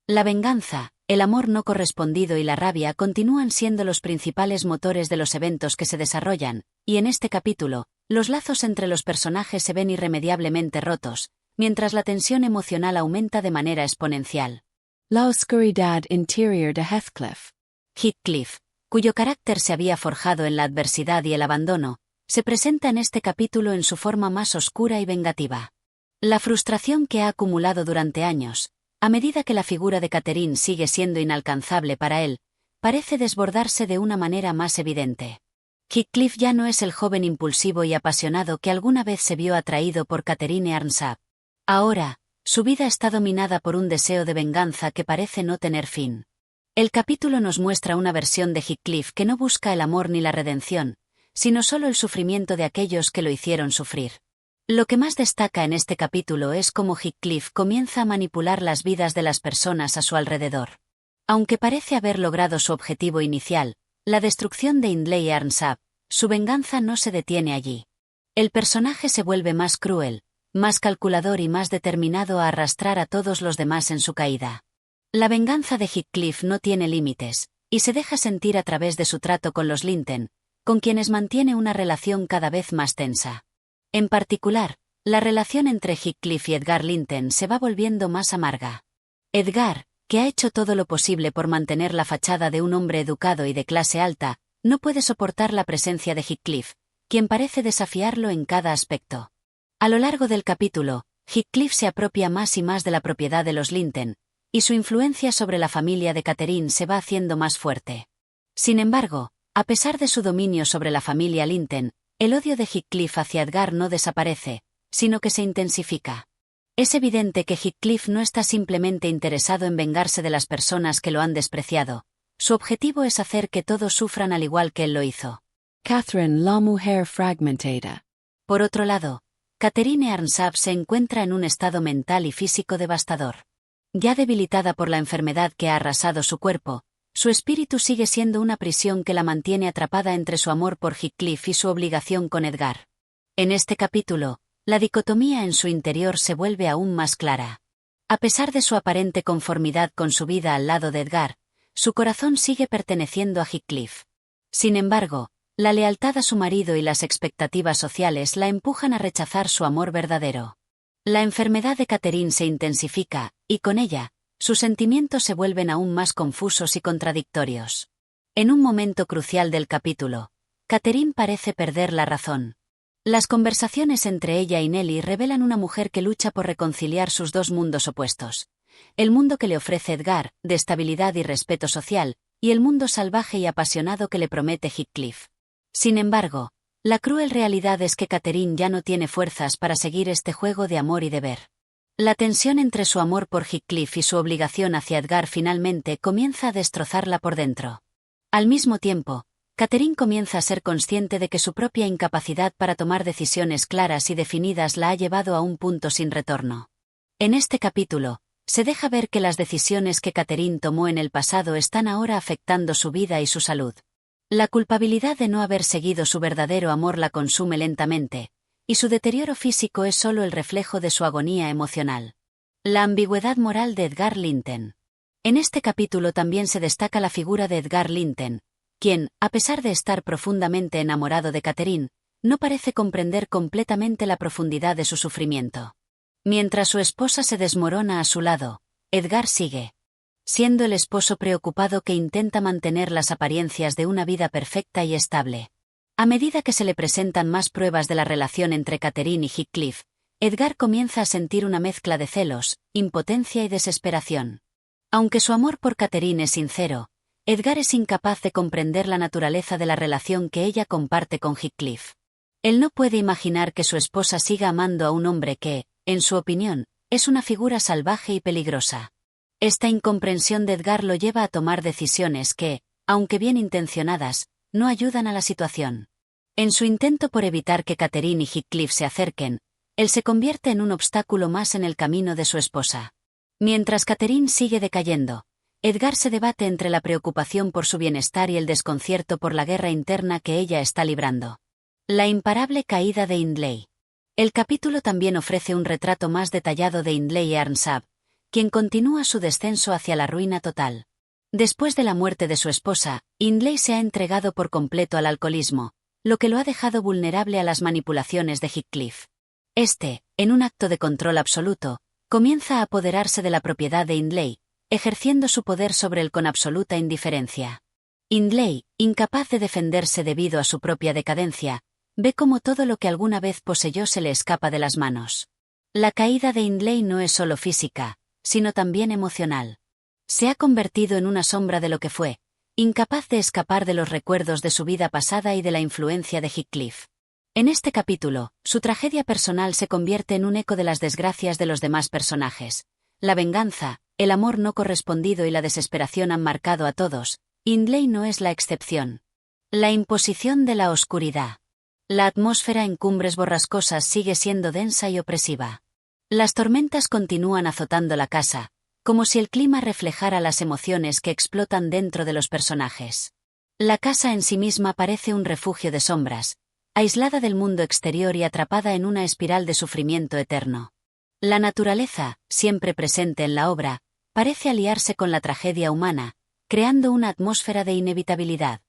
La venganza, el amor no correspondido y la rabia continúan siendo los principales motores de los eventos que se desarrollan, y en este capítulo, los lazos entre los personajes se ven irremediablemente rotos, mientras la tensión emocional aumenta de manera exponencial. La oscuridad interior de Heathcliff. Heathcliff, cuyo carácter se había forjado en la adversidad y el abandono, se presenta en este capítulo en su forma más oscura y vengativa. La frustración que ha acumulado durante años, a medida que la figura de Catherine sigue siendo inalcanzable para él, parece desbordarse de una manera más evidente. Heathcliff ya no es el joven impulsivo y apasionado que alguna vez se vio atraído por Catherine Earnshaw. Ahora, su vida está dominada por un deseo de venganza que parece no tener fin. El capítulo nos muestra una versión de Heathcliff que no busca el amor ni la redención, sino solo el sufrimiento de aquellos que lo hicieron sufrir. Lo que más destaca en este capítulo es cómo Heathcliff comienza a manipular las vidas de las personas a su alrededor. Aunque parece haber logrado su objetivo inicial, la destrucción de Hindley Earnshaw, su venganza no se detiene allí. El personaje se vuelve más cruel, más calculador y más determinado a arrastrar a todos los demás en su caída. La venganza de Heathcliff no tiene límites, y se deja sentir a través de su trato con los Linton, con quienes mantiene una relación cada vez más tensa. En particular, la relación entre Heathcliff y Edgar Linton se va volviendo más amarga. Edgar, que ha hecho todo lo posible por mantener la fachada de un hombre educado y de clase alta, no puede soportar la presencia de Heathcliff, quien parece desafiarlo en cada aspecto. A lo largo del capítulo, Heathcliff se apropia más y más de la propiedad de los Linton, y su influencia sobre la familia de Catherine se va haciendo más fuerte. Sin embargo, a pesar de su dominio sobre la familia Linton, el odio de Heathcliff hacia Edgar no desaparece, sino que se intensifica. Es evidente que Heathcliff no está simplemente interesado en vengarse de las personas que lo han despreciado. Su objetivo es hacer que todos sufran al igual que él lo hizo. Catherine, la mujer fragmentada. Por otro lado, Catherine Earnshaw se encuentra en un estado mental y físico devastador. Ya debilitada por la enfermedad que ha arrasado su cuerpo, su espíritu sigue siendo una prisión que la mantiene atrapada entre su amor por Heathcliff y su obligación con Edgar. En este capítulo, la dicotomía en su interior se vuelve aún más clara. A pesar de su aparente conformidad con su vida al lado de Edgar, su corazón sigue perteneciendo a Heathcliff. Sin embargo, la lealtad a su marido y las expectativas sociales la empujan a rechazar su amor verdadero. La enfermedad de Catherine se intensifica, y con ella, sus sentimientos se vuelven aún más confusos y contradictorios. En un momento crucial del capítulo, Catherine parece perder la razón. Las conversaciones entre ella y Nellie revelan una mujer que lucha por reconciliar sus dos mundos opuestos. El mundo que le ofrece Edgar, de estabilidad y respeto social, y el mundo salvaje y apasionado que le promete Heathcliff. Sin embargo, la cruel realidad es que Catherine ya no tiene fuerzas para seguir este juego de amor y deber. La tensión entre su amor por Heathcliff y su obligación hacia Edgar finalmente comienza a destrozarla por dentro. Al mismo tiempo, Catherine comienza a ser consciente de que su propia incapacidad para tomar decisiones claras y definidas la ha llevado a un punto sin retorno. En este capítulo, se deja ver que las decisiones que Catherine tomó en el pasado están ahora afectando su vida y su salud. La culpabilidad de no haber seguido su verdadero amor la consume lentamente, y su deterioro físico es solo el reflejo de su agonía emocional. La ambigüedad moral de Edgar Linton. En este capítulo también se destaca la figura de Edgar Linton, quien, a pesar de estar profundamente enamorado de Catherine, no parece comprender completamente la profundidad de su sufrimiento. Mientras su esposa se desmorona a su lado, Edgar sigue siendo el esposo preocupado que intenta mantener las apariencias de una vida perfecta y estable. A medida que se le presentan más pruebas de la relación entre Catherine y Heathcliff, Edgar comienza a sentir una mezcla de celos, impotencia y desesperación. Aunque su amor por Catherine es sincero, Edgar es incapaz de comprender la naturaleza de la relación que ella comparte con Heathcliff. Él no puede imaginar que su esposa siga amando a un hombre que, en su opinión, es una figura salvaje y peligrosa. Esta incomprensión de Edgar lo lleva a tomar decisiones que, aunque bien intencionadas, no ayudan a la situación. En su intento por evitar que Catherine y Heathcliff se acerquen, él se convierte en un obstáculo más en el camino de su esposa. Mientras Catherine sigue decayendo, Edgar se debate entre la preocupación por su bienestar y el desconcierto por la guerra interna que ella está librando. La imparable caída de Hindley. El capítulo también ofrece un retrato más detallado de Hindley Earnshaw, quien continúa su descenso hacia la ruina total. Después de la muerte de su esposa, Hindley se ha entregado por completo al alcoholismo, lo que lo ha dejado vulnerable a las manipulaciones de Heathcliff. Este, en un acto de control absoluto, comienza a apoderarse de la propiedad de Hindley, ejerciendo su poder sobre él con absoluta indiferencia. Hindley, incapaz de defenderse debido a su propia decadencia, ve cómo todo lo que alguna vez poseyó se le escapa de las manos. La caída de Hindley no es solo física, sino también emocional. Se ha convertido en una sombra de lo que fue, incapaz de escapar de los recuerdos de su vida pasada y de la influencia de Heathcliff. En este capítulo, su tragedia personal se convierte en un eco de las desgracias de los demás personajes. La venganza, el amor no correspondido y la desesperación han marcado a todos. Hindley no es la excepción. La imposición de la oscuridad. La atmósfera en Cumbres Borrascosas sigue siendo densa y opresiva. Las tormentas continúan azotando la casa, como si el clima reflejara las emociones que explotan dentro de los personajes. La casa en sí misma parece un refugio de sombras, aislada del mundo exterior y atrapada en una espiral de sufrimiento eterno. La naturaleza, siempre presente en la obra, parece aliarse con la tragedia humana, creando una atmósfera de inevitabilidad.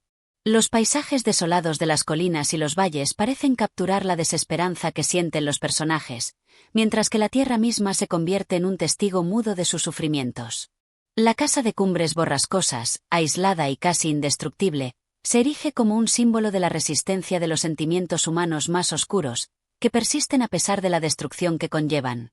Los paisajes desolados de las colinas y los valles parecen capturar la desesperanza que sienten los personajes, mientras que la tierra misma se convierte en un testigo mudo de sus sufrimientos. La casa de Cumbres Borrascosas, aislada y casi indestructible, se erige como un símbolo de la resistencia de los sentimientos humanos más oscuros, que persisten a pesar de la destrucción que conllevan.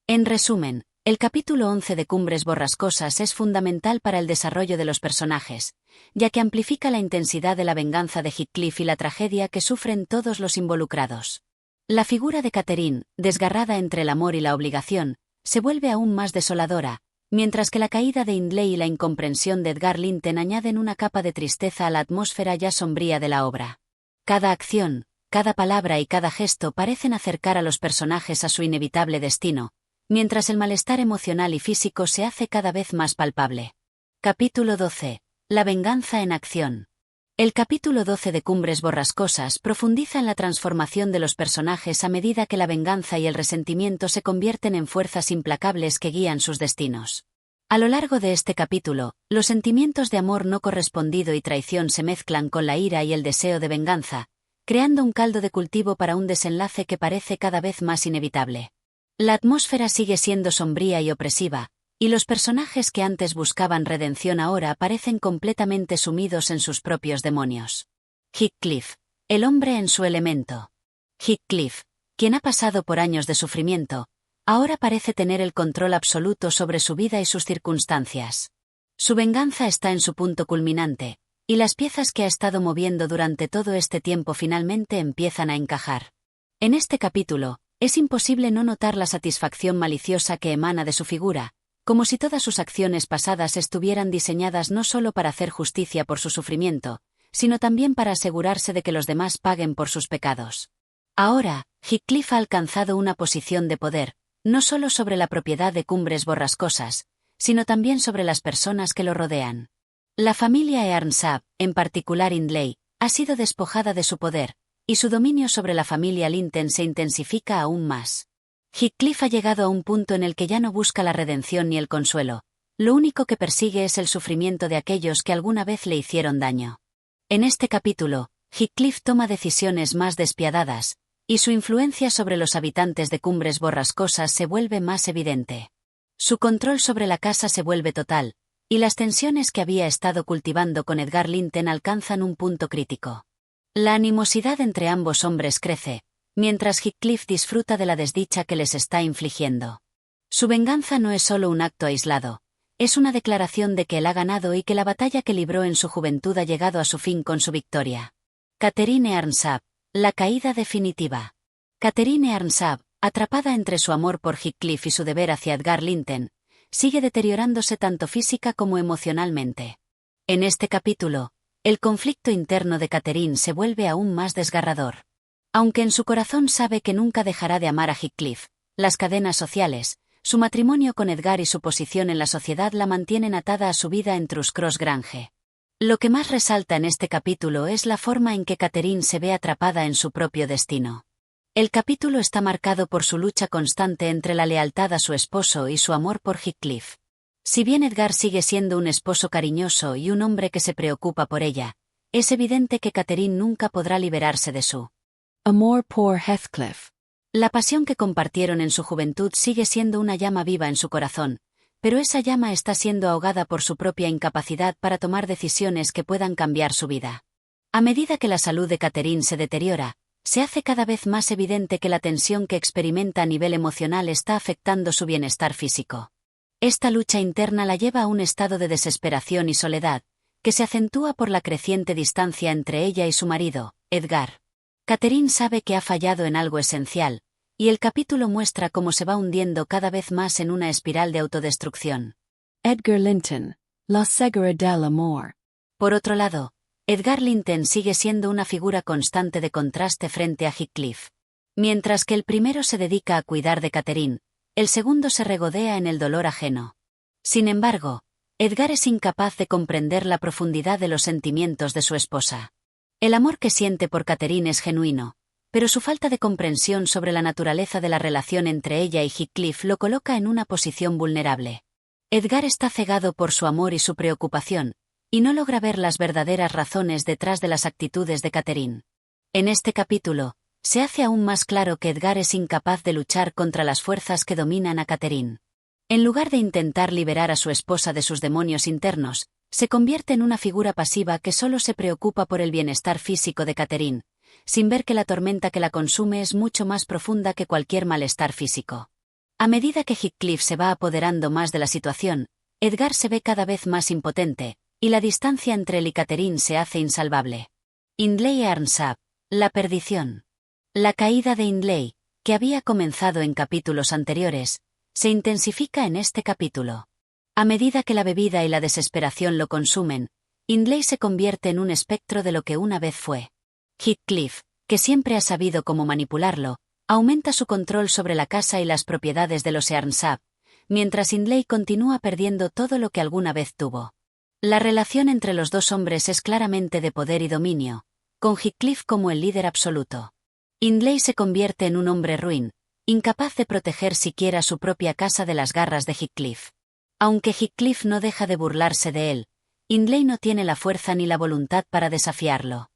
En resumen, el capítulo 11 de Cumbres Borrascosas es fundamental para el desarrollo de los personajes, ya que amplifica la intensidad de la venganza de Heathcliff y la tragedia que sufren todos los involucrados. La figura de Catherine, desgarrada entre el amor y la obligación, se vuelve aún más desoladora, mientras que la caída de Hindley y la incomprensión de Edgar Linton añaden una capa de tristeza a la atmósfera ya sombría de la obra. Cada acción, cada palabra y cada gesto parecen acercar a los personajes a su inevitable destino, mientras el malestar emocional y físico se hace cada vez más palpable. Capítulo 12. La venganza en acción. El capítulo 12 de Cumbres Borrascosas profundiza en la transformación de los personajes a medida que la venganza y el resentimiento se convierten en fuerzas implacables que guían sus destinos. A lo largo de este capítulo, los sentimientos de amor no correspondido y traición se mezclan con la ira y el deseo de venganza, creando un caldo de cultivo para un desenlace que parece cada vez más inevitable. La atmósfera sigue siendo sombría y opresiva, y los personajes que antes buscaban redención ahora parecen completamente sumidos en sus propios demonios. Heathcliff, el hombre en su elemento. Heathcliff, quien ha pasado por años de sufrimiento, ahora parece tener el control absoluto sobre su vida y sus circunstancias. Su venganza está en su punto culminante, y las piezas que ha estado moviendo durante todo este tiempo finalmente empiezan a encajar. En este capítulo, es imposible no notar la satisfacción maliciosa que emana de su figura, como si todas sus acciones pasadas estuvieran diseñadas no solo para hacer justicia por su sufrimiento, sino también para asegurarse de que los demás paguen por sus pecados. Ahora, Heathcliff ha alcanzado una posición de poder, no solo sobre la propiedad de Cumbres Borrascosas, sino también sobre las personas que lo rodean. La familia Earnshaw, en particular Hindley, ha sido despojada de su poder, y su dominio sobre la familia Linton se intensifica aún más. Heathcliff ha llegado a un punto en el que ya no busca la redención ni el consuelo, lo único que persigue es el sufrimiento de aquellos que alguna vez le hicieron daño. En este capítulo, Heathcliff toma decisiones más despiadadas, y su influencia sobre los habitantes de Cumbres Borrascosas se vuelve más evidente. Su control sobre la casa se vuelve total, y las tensiones que había estado cultivando con Edgar Linton alcanzan un punto crítico. La animosidad entre ambos hombres crece, mientras Heathcliff disfruta de la desdicha que les está infligiendo. Su venganza no es solo un acto aislado, es una declaración de que él ha ganado y que la batalla que libró en su juventud ha llegado a su fin con su victoria. Catherine Earnshaw, la caída definitiva. Catherine Earnshaw, atrapada entre su amor por Heathcliff y su deber hacia Edgar Linton, sigue deteriorándose tanto física como emocionalmente. En este capítulo, el conflicto interno de Catherine se vuelve aún más desgarrador. Aunque en su corazón sabe que nunca dejará de amar a Heathcliff, las cadenas sociales, su matrimonio con Edgar y su posición en la sociedad la mantienen atada a su vida en Trus Cross Grange. Lo que más resalta en este capítulo es la forma en que Catherine se ve atrapada en su propio destino. El capítulo está marcado por su lucha constante entre la lealtad a su esposo y su amor por Heathcliff. Si bien Edgar sigue siendo un esposo cariñoso y un hombre que se preocupa por ella, es evidente que Catherine nunca podrá liberarse de su amor por Heathcliff. La pasión que compartieron en su juventud sigue siendo una llama viva en su corazón, pero esa llama está siendo ahogada por su propia incapacidad para tomar decisiones que puedan cambiar su vida. A medida que la salud de Catherine se deteriora, se hace cada vez más evidente que la tensión que experimenta a nivel emocional está afectando su bienestar físico. Esta lucha interna la lleva a un estado de desesperación y soledad, que se acentúa por la creciente distancia entre ella y su marido, Edgar. Catherine sabe que ha fallado en algo esencial, y el capítulo muestra cómo se va hundiendo cada vez más en una espiral de autodestrucción. Edgar Linton, La Segura del Amor. Por otro lado, Edgar Linton sigue siendo una figura constante de contraste frente a Heathcliff. Mientras que el primero se dedica a cuidar de Catherine, el segundo se regodea en el dolor ajeno. Sin embargo, Edgar es incapaz de comprender la profundidad de los sentimientos de su esposa. El amor que siente por Catherine es genuino, pero su falta de comprensión sobre la naturaleza de la relación entre ella y Heathcliff lo coloca en una posición vulnerable. Edgar está cegado por su amor y su preocupación, y no logra ver las verdaderas razones detrás de las actitudes de Catherine. En este capítulo, se hace aún más claro que Edgar es incapaz de luchar contra las fuerzas que dominan a Catherine. En lugar de intentar liberar a su esposa de sus demonios internos, se convierte en una figura pasiva que solo se preocupa por el bienestar físico de Catherine, sin ver que la tormenta que la consume es mucho más profunda que cualquier malestar físico. A medida que Heathcliff se va apoderando más de la situación, Edgar se ve cada vez más impotente, y la distancia entre él y Catherine se hace insalvable. Hindley Earnshaw, la perdición. La caída de Hindley, que había comenzado en capítulos anteriores, se intensifica en este capítulo. A medida que la bebida y la desesperación lo consumen, Hindley se convierte en un espectro de lo que una vez fue. Heathcliff, que siempre ha sabido cómo manipularlo, aumenta su control sobre la casa y las propiedades de los Earnshaw, mientras Hindley continúa perdiendo todo lo que alguna vez tuvo. La relación entre los dos hombres es claramente de poder y dominio, con Heathcliff como el líder absoluto. Hindley se convierte en un hombre ruin, incapaz de proteger siquiera su propia casa de las garras de Heathcliff. Aunque Heathcliff no deja de burlarse de él, Hindley no tiene la fuerza ni la voluntad para desafiarlo.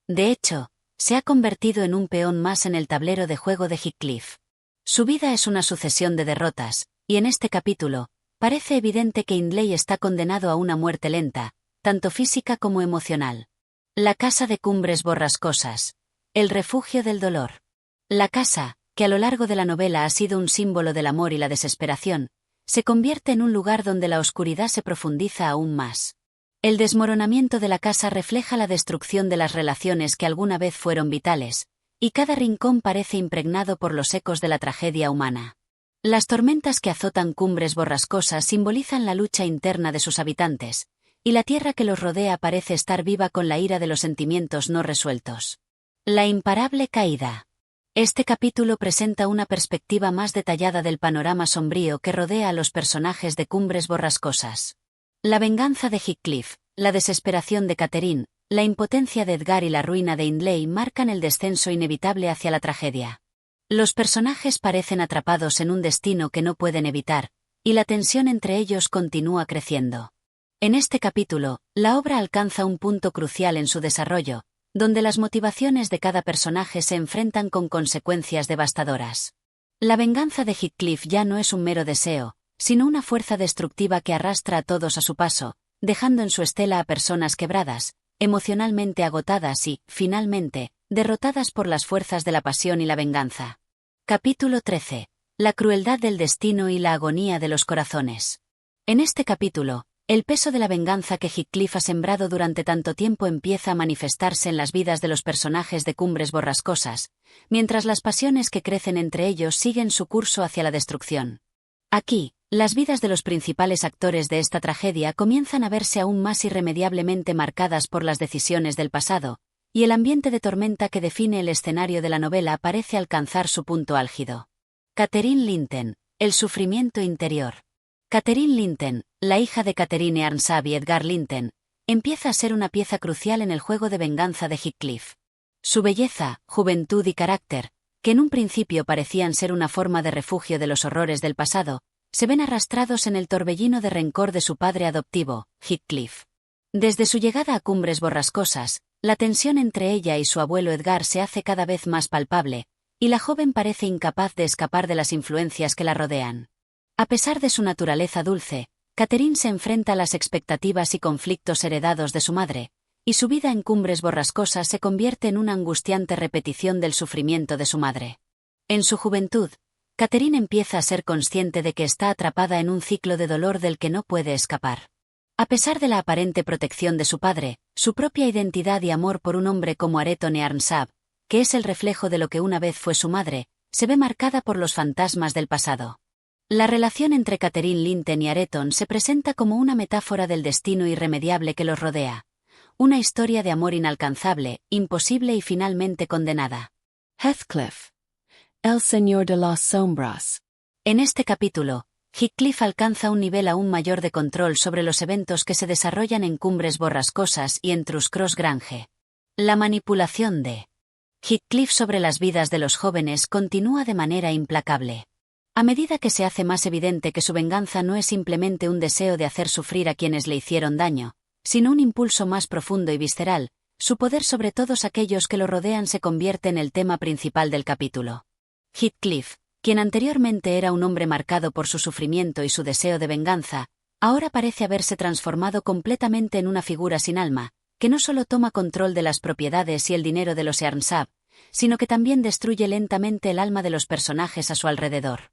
De hecho, se ha convertido en un peón más en el tablero de juego de Heathcliff. Su vida es una sucesión de derrotas, y en este capítulo, parece evidente que Hindley está condenado a una muerte lenta, tanto física como emocional. La casa de Cumbres Borrascosas. El refugio del dolor. La casa, que a lo largo de la novela ha sido un símbolo del amor y la desesperación, se convierte en un lugar donde la oscuridad se profundiza aún más. El desmoronamiento de la casa refleja la destrucción de las relaciones que alguna vez fueron vitales, y cada rincón parece impregnado por los ecos de la tragedia humana. Las tormentas que azotan Cumbres Borrascosas simbolizan la lucha interna de sus habitantes, y la tierra que los rodea parece estar viva con la ira de los sentimientos no resueltos. La imparable caída. Este capítulo presenta una perspectiva más detallada del panorama sombrío que rodea a los personajes de Cumbres Borrascosas. La venganza de Heathcliff, la desesperación de Catherine, la impotencia de Edgar y la ruina de Hindley marcan el descenso inevitable hacia la tragedia. Los personajes parecen atrapados en un destino que no pueden evitar, y la tensión entre ellos continúa creciendo. En este capítulo, la obra alcanza un punto crucial en su desarrollo, donde las motivaciones de cada personaje se enfrentan con consecuencias devastadoras. La venganza de Heathcliff ya no es un mero deseo, sino una fuerza destructiva que arrastra a todos a su paso, dejando en su estela a personas quebradas, emocionalmente agotadas y, finalmente, derrotadas por las fuerzas de la pasión y la venganza. Capítulo 13. La crueldad del destino y la agonía de los corazones. En este capítulo, el peso de la venganza que Heathcliff ha sembrado durante tanto tiempo empieza a manifestarse en las vidas de los personajes de Cumbres Borrascosas, mientras las pasiones que crecen entre ellos siguen su curso hacia la destrucción. Aquí, las vidas de los principales actores de esta tragedia comienzan a verse aún más irremediablemente marcadas por las decisiones del pasado, y el ambiente de tormenta que define el escenario de la novela parece alcanzar su punto álgido. Catherine Linton, el sufrimiento interior. Catherine Linton, la hija de Catherine Earnshaw y Edgar Linton, empieza a ser una pieza crucial en el juego de venganza de Heathcliff. Su belleza, juventud y carácter, que en un principio parecían ser una forma de refugio de los horrores del pasado, se ven arrastrados en el torbellino de rencor de su padre adoptivo, Heathcliff. Desde su llegada a Cumbres Borrascosas, la tensión entre ella y su abuelo Edgar se hace cada vez más palpable, y la joven parece incapaz de escapar de las influencias que la rodean. A pesar de su naturaleza dulce, Catherine se enfrenta a las expectativas y conflictos heredados de su madre, y su vida en Cumbres Borrascosas se convierte en una angustiante repetición del sufrimiento de su madre. En su juventud, Catherine empieza a ser consciente de que está atrapada en un ciclo de dolor del que no puede escapar. A pesar de la aparente protección de su padre, su propia identidad y amor por un hombre como Areton Earnshaw, que es el reflejo de lo que una vez fue su madre, se ve marcada por los fantasmas del pasado. La relación entre Catherine Linton y Areton se presenta como una metáfora del destino irremediable que los rodea. Una historia de amor inalcanzable, imposible y finalmente condenada. Heathcliff. El Señor de las Sombras. En este capítulo, Heathcliff alcanza un nivel aún mayor de control sobre los eventos que se desarrollan en Cumbres Borrascosas y en Thrushcross Grange. La manipulación de Heathcliff sobre las vidas de los jóvenes continúa de manera implacable. A medida que se hace más evidente que su venganza no es simplemente un deseo de hacer sufrir a quienes le hicieron daño, sino un impulso más profundo y visceral, su poder sobre todos aquellos que lo rodean se convierte en el tema principal del capítulo. Heathcliff, quien anteriormente era un hombre marcado por su sufrimiento y su deseo de venganza, ahora parece haberse transformado completamente en una figura sin alma, que no solo toma control de las propiedades y el dinero de los Earnshaw, sino que también destruye lentamente el alma de los personajes a su alrededor.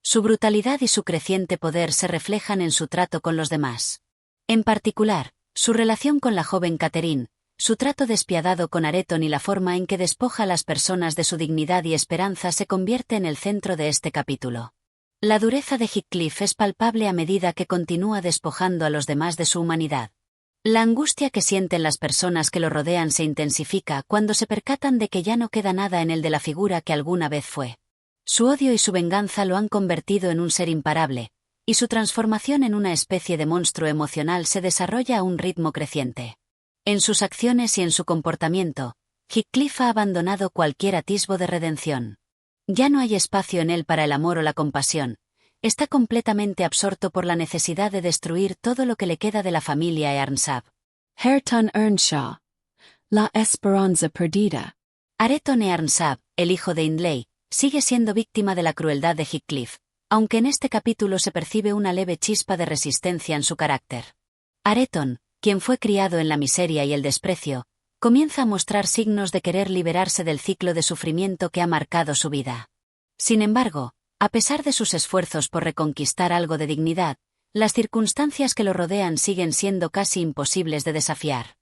Su brutalidad y su creciente poder se reflejan en su trato con los demás. En particular, su relación con la joven Catherine, su trato despiadado con Areton y la forma en que despoja a las personas de su dignidad y esperanza se convierte en el centro de este capítulo. La dureza de Heathcliff es palpable a medida que continúa despojando a los demás de su humanidad. La angustia que sienten las personas que lo rodean se intensifica cuando se percatan de que ya no queda nada en él de la figura que alguna vez fue. Su odio y su venganza lo han convertido en un ser imparable, y su transformación en una especie de monstruo emocional se desarrolla a un ritmo creciente. En sus acciones y en su comportamiento, Heathcliff ha abandonado cualquier atisbo de redención. Ya no hay espacio en él para el amor o la compasión. Está completamente absorto por la necesidad de destruir todo lo que le queda de la familia Earnshaw. Areton Earnshaw. La Esperanza Perdida. Areton Earnshaw, el hijo de Hindley, sigue siendo víctima de la crueldad de Heathcliff, aunque en este capítulo se percibe una leve chispa de resistencia en su carácter. Areton, quien fue criado en la miseria y el desprecio, comienza a mostrar signos de querer liberarse del ciclo de sufrimiento que ha marcado su vida. Sin embargo, a pesar de sus esfuerzos por reconquistar algo de dignidad, las circunstancias que lo rodean siguen siendo casi imposibles de desafiar.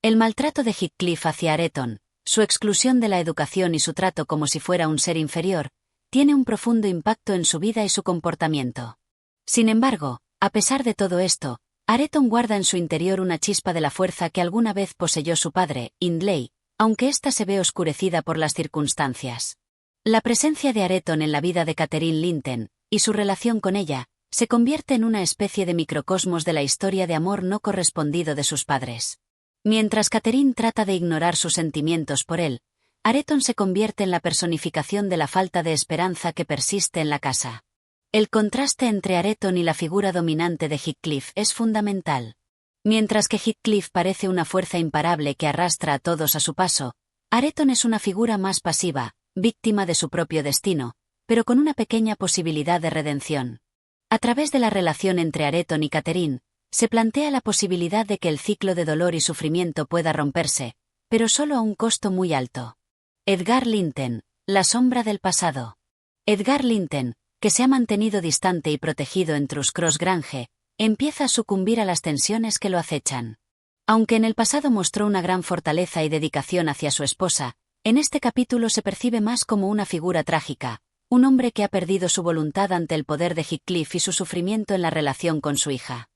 El maltrato de Heathcliff hacia Areton, su exclusión de la educación y su trato como si fuera un ser inferior, tiene un profundo impacto en su vida y su comportamiento. Sin embargo, a pesar de todo esto, Areton guarda en su interior una chispa de la fuerza que alguna vez poseyó su padre, Hindley, aunque ésta se ve oscurecida por las circunstancias. La presencia de Areton en la vida de Catherine Linton, y su relación con ella, se convierte en una especie de microcosmos de la historia de amor no correspondido de sus padres. Mientras Catherine trata de ignorar sus sentimientos por él, Areton se convierte en la personificación de la falta de esperanza que persiste en la casa. El contraste entre Areton y la figura dominante de Heathcliff es fundamental. Mientras que Heathcliff parece una fuerza imparable que arrastra a todos a su paso, Areton es una figura más pasiva, víctima de su propio destino, pero con una pequeña posibilidad de redención. A través de la relación entre Areton y Catherine, se plantea la posibilidad de que el ciclo de dolor y sufrimiento pueda romperse, pero solo a un costo muy alto. Edgar Linton, la sombra del pasado. Edgar Linton, que se ha mantenido distante y protegido en Thrushcross Grange, empieza a sucumbir a las tensiones que lo acechan. Aunque en el pasado mostró una gran fortaleza y dedicación hacia su esposa, en este capítulo se percibe más como una figura trágica, un hombre que ha perdido su voluntad ante el poder de Heathcliff y su sufrimiento en la relación con su hija.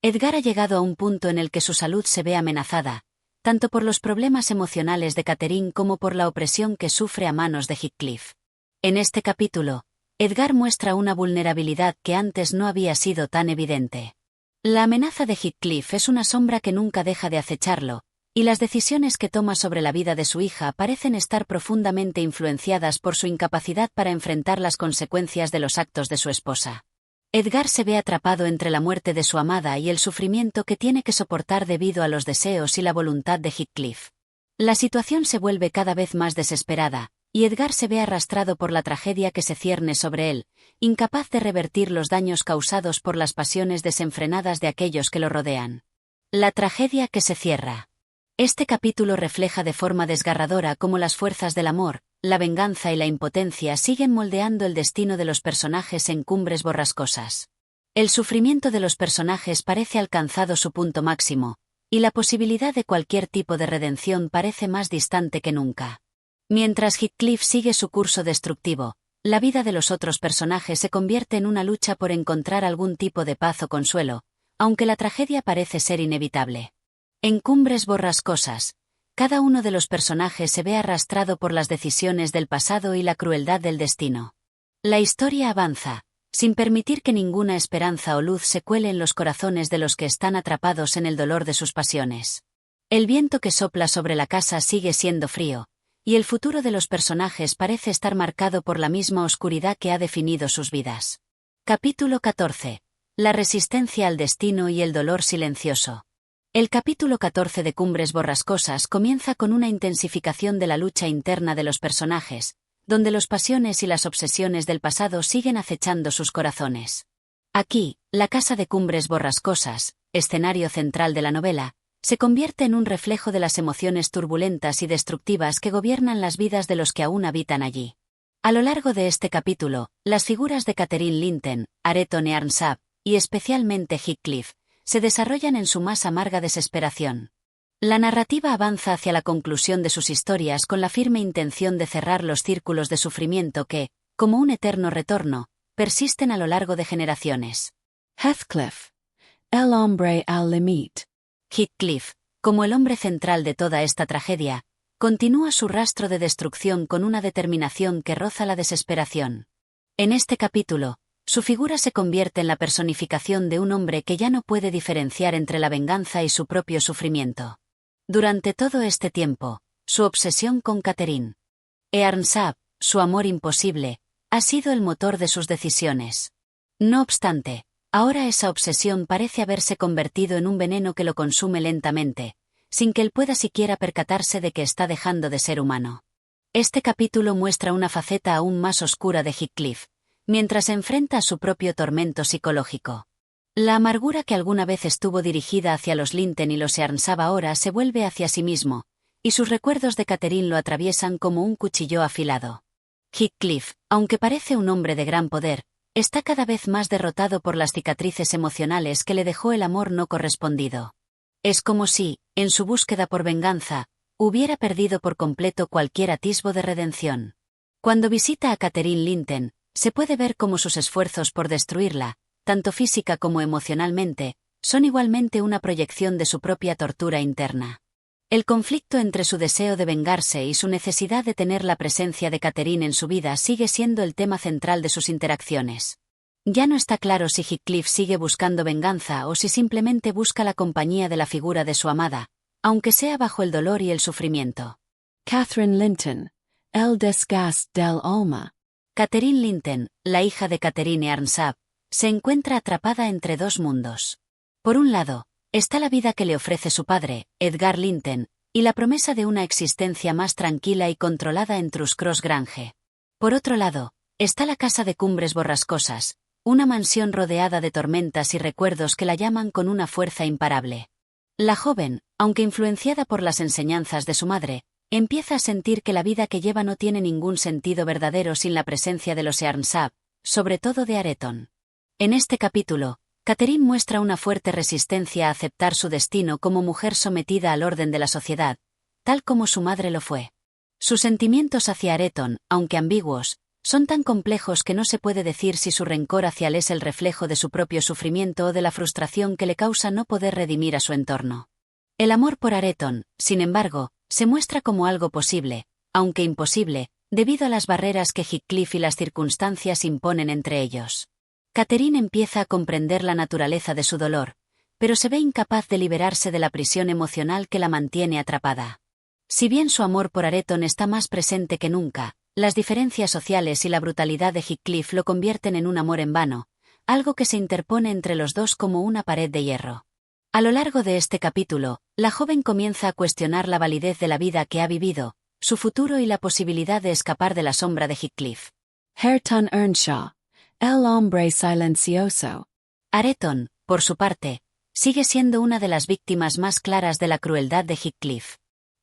Edgar ha llegado a un punto en el que su salud se ve amenazada, tanto por los problemas emocionales de Catherine como por la opresión que sufre a manos de Heathcliff. En este capítulo, Edgar muestra una vulnerabilidad que antes no había sido tan evidente. La amenaza de Heathcliff es una sombra que nunca deja de acecharlo, y las decisiones que toma sobre la vida de su hija parecen estar profundamente influenciadas por su incapacidad para enfrentar las consecuencias de los actos de su esposa. Edgar se ve atrapado entre la muerte de su amada y el sufrimiento que tiene que soportar debido a los deseos y la voluntad de Heathcliff. La situación se vuelve cada vez más desesperada, y Edgar se ve arrastrado por la tragedia que se cierne sobre él, incapaz de revertir los daños causados por las pasiones desenfrenadas de aquellos que lo rodean. La tragedia que se cierra. Este capítulo refleja de forma desgarradora cómo las fuerzas del amor, la venganza y la impotencia siguen moldeando el destino de los personajes en Cumbres Borrascosas. El sufrimiento de los personajes parece alcanzado su punto máximo, y la posibilidad de cualquier tipo de redención parece más distante que nunca. Mientras Heathcliff sigue su curso destructivo, la vida de los otros personajes se convierte en una lucha por encontrar algún tipo de paz o consuelo, aunque la tragedia parece ser inevitable. En Cumbres Borrascosas, cada uno de los personajes se ve arrastrado por las decisiones del pasado y la crueldad del destino. La historia avanza, sin permitir que ninguna esperanza o luz se cuele en los corazones de los que están atrapados en el dolor de sus pasiones. El viento que sopla sobre la casa sigue siendo frío, y el futuro de los personajes parece estar marcado por la misma oscuridad que ha definido sus vidas. Capítulo 14. La resistencia al destino y el dolor silencioso. El capítulo 14 de Cumbres Borrascosas comienza con una intensificación de la lucha interna de los personajes, donde las pasiones y las obsesiones del pasado siguen acechando sus corazones. Aquí, la casa de Cumbres Borrascosas, escenario central de la novela, se convierte en un reflejo de las emociones turbulentas y destructivas que gobiernan las vidas de los que aún habitan allí. A lo largo de este capítulo, las figuras de Catherine Linton, Areton y Arnsab, y especialmente Heathcliff, se desarrollan en su más amarga desesperación. La narrativa avanza hacia la conclusión de sus historias con la firme intención de cerrar los círculos de sufrimiento que, como un eterno retorno, persisten a lo largo de generaciones. Heathcliff. El hombre al límite. Heathcliff, como el hombre central de toda esta tragedia, continúa su rastro de destrucción con una determinación que roza la desesperación. En este capítulo, su figura se convierte en la personificación de un hombre que ya no puede diferenciar entre la venganza y su propio sufrimiento. Durante todo este tiempo, su obsesión con Catherine Arnsab, su amor imposible, ha sido el motor de sus decisiones. No obstante, ahora esa obsesión parece haberse convertido en un veneno que lo consume lentamente, sin que él pueda siquiera percatarse de que está dejando de ser humano. Este capítulo muestra una faceta aún más oscura de Heathcliff, mientras enfrenta a su propio tormento psicológico. La amargura que alguna vez estuvo dirigida hacia los Linton y los Arnsab ahora se vuelve hacia sí mismo, y sus recuerdos de Catherine lo atraviesan como un cuchillo afilado. Heathcliff, aunque parece un hombre de gran poder, está cada vez más derrotado por las cicatrices emocionales que le dejó el amor no correspondido. Es como si, en su búsqueda por venganza, hubiera perdido por completo cualquier atisbo de redención. Cuando visita a Catherine Linton, se puede ver cómo sus esfuerzos por destruirla, tanto física como emocionalmente, son igualmente una proyección de su propia tortura interna. El conflicto entre su deseo de vengarse y su necesidad de tener la presencia de Catherine en su vida sigue siendo el tema central de sus interacciones. Ya no está claro si Heathcliff sigue buscando venganza o si simplemente busca la compañía de la figura de su amada, aunque sea bajo el dolor y el sufrimiento. Catherine Linton. El desgaste del alma. Catherine Linton, la hija de Catherine Arnsab, se encuentra atrapada entre dos mundos. Por un lado, está la vida que le ofrece su padre, Edgar Linton, y la promesa de una existencia más tranquila y controlada en Trus Cross Grange. Por otro lado, está la casa de Cumbres Borrascosas, una mansión rodeada de tormentas y recuerdos que la llaman con una fuerza imparable. La joven, aunque influenciada por las enseñanzas de su madre, empieza a sentir que la vida que lleva no tiene ningún sentido verdadero sin la presencia de los Arnsab, sobre todo de Areton. En este capítulo, Catherine muestra una fuerte resistencia a aceptar su destino como mujer sometida al orden de la sociedad, tal como su madre lo fue. Sus sentimientos hacia Areton, aunque ambiguos, son tan complejos que no se puede decir si su rencor hacia él es el reflejo de su propio sufrimiento o de la frustración que le causa no poder redimir a su entorno. El amor por Areton, sin embargo, se muestra como algo posible, aunque imposible, debido a las barreras que Heathcliff y las circunstancias imponen entre ellos. Catherine empieza a comprender la naturaleza de su dolor, pero se ve incapaz de liberarse de la prisión emocional que la mantiene atrapada. Si bien su amor por Areton está más presente que nunca, las diferencias sociales y la brutalidad de Heathcliff lo convierten en un amor en vano, algo que se interpone entre los dos como una pared de hierro. A lo largo de este capítulo, la joven comienza a cuestionar la validez de la vida que ha vivido, su futuro y la posibilidad de escapar de la sombra de Heathcliff. Hareton Earnshaw, el hombre silencioso. Areton, por su parte, sigue siendo una de las víctimas más claras de la crueldad de Heathcliff.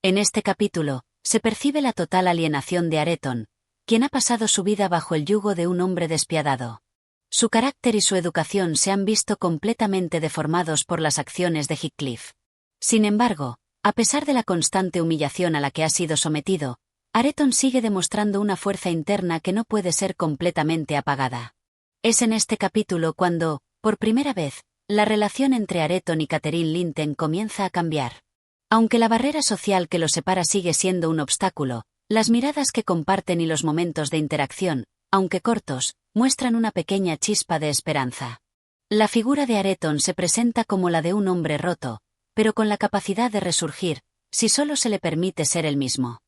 En este capítulo, se percibe la total alienación de Areton, quien ha pasado su vida bajo el yugo de un hombre despiadado. Su carácter y su educación se han visto completamente deformados por las acciones de Heathcliff. Sin embargo, a pesar de la constante humillación a la que ha sido sometido, Areton sigue demostrando una fuerza interna que no puede ser completamente apagada. Es en este capítulo cuando, por primera vez, la relación entre Areton y Catherine Linton comienza a cambiar. Aunque la barrera social que los separa sigue siendo un obstáculo, las miradas que comparten y los momentos de interacción, aunque cortos, muestran una pequeña chispa de esperanza. La figura de Areton se presenta como la de un hombre roto, pero con la capacidad de resurgir, si solo se le permite ser el mismo.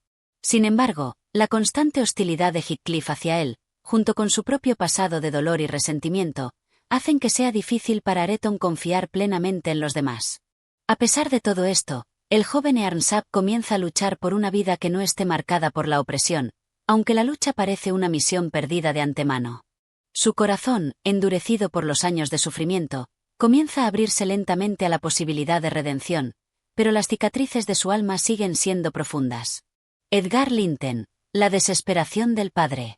Sin embargo, la constante hostilidad de Heathcliff hacia él, junto con su propio pasado de dolor y resentimiento, hacen que sea difícil para Areton confiar plenamente en los demás. A pesar de todo esto, el joven Earnshaw comienza a luchar por una vida que no esté marcada por la opresión, aunque la lucha parece una misión perdida de antemano. Su corazón, endurecido por los años de sufrimiento, comienza a abrirse lentamente a la posibilidad de redención, pero las cicatrices de su alma siguen siendo profundas. Edgar Linton, la desesperación del padre.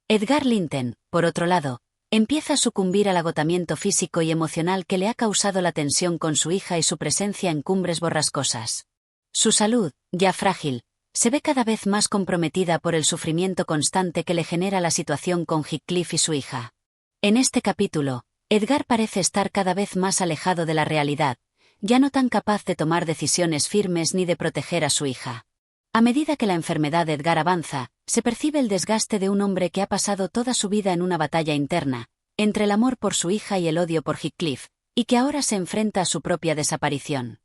Edgar Linton, por otro lado, empieza a sucumbir al agotamiento físico y emocional que le ha causado la tensión con su hija y su presencia en Cumbres Borrascosas. Su salud, ya frágil, se ve cada vez más comprometida por el sufrimiento constante que le genera la situación con Heathcliff y su hija. En este capítulo, Edgar parece estar cada vez más alejado de la realidad, ya no tan capaz de tomar decisiones firmes ni de proteger a su hija. A medida que la enfermedad de Edgar avanza, se percibe el desgaste de un hombre que ha pasado toda su vida en una batalla interna, entre el amor por su hija y el odio por Heathcliff, y que ahora se enfrenta a su propia desaparición.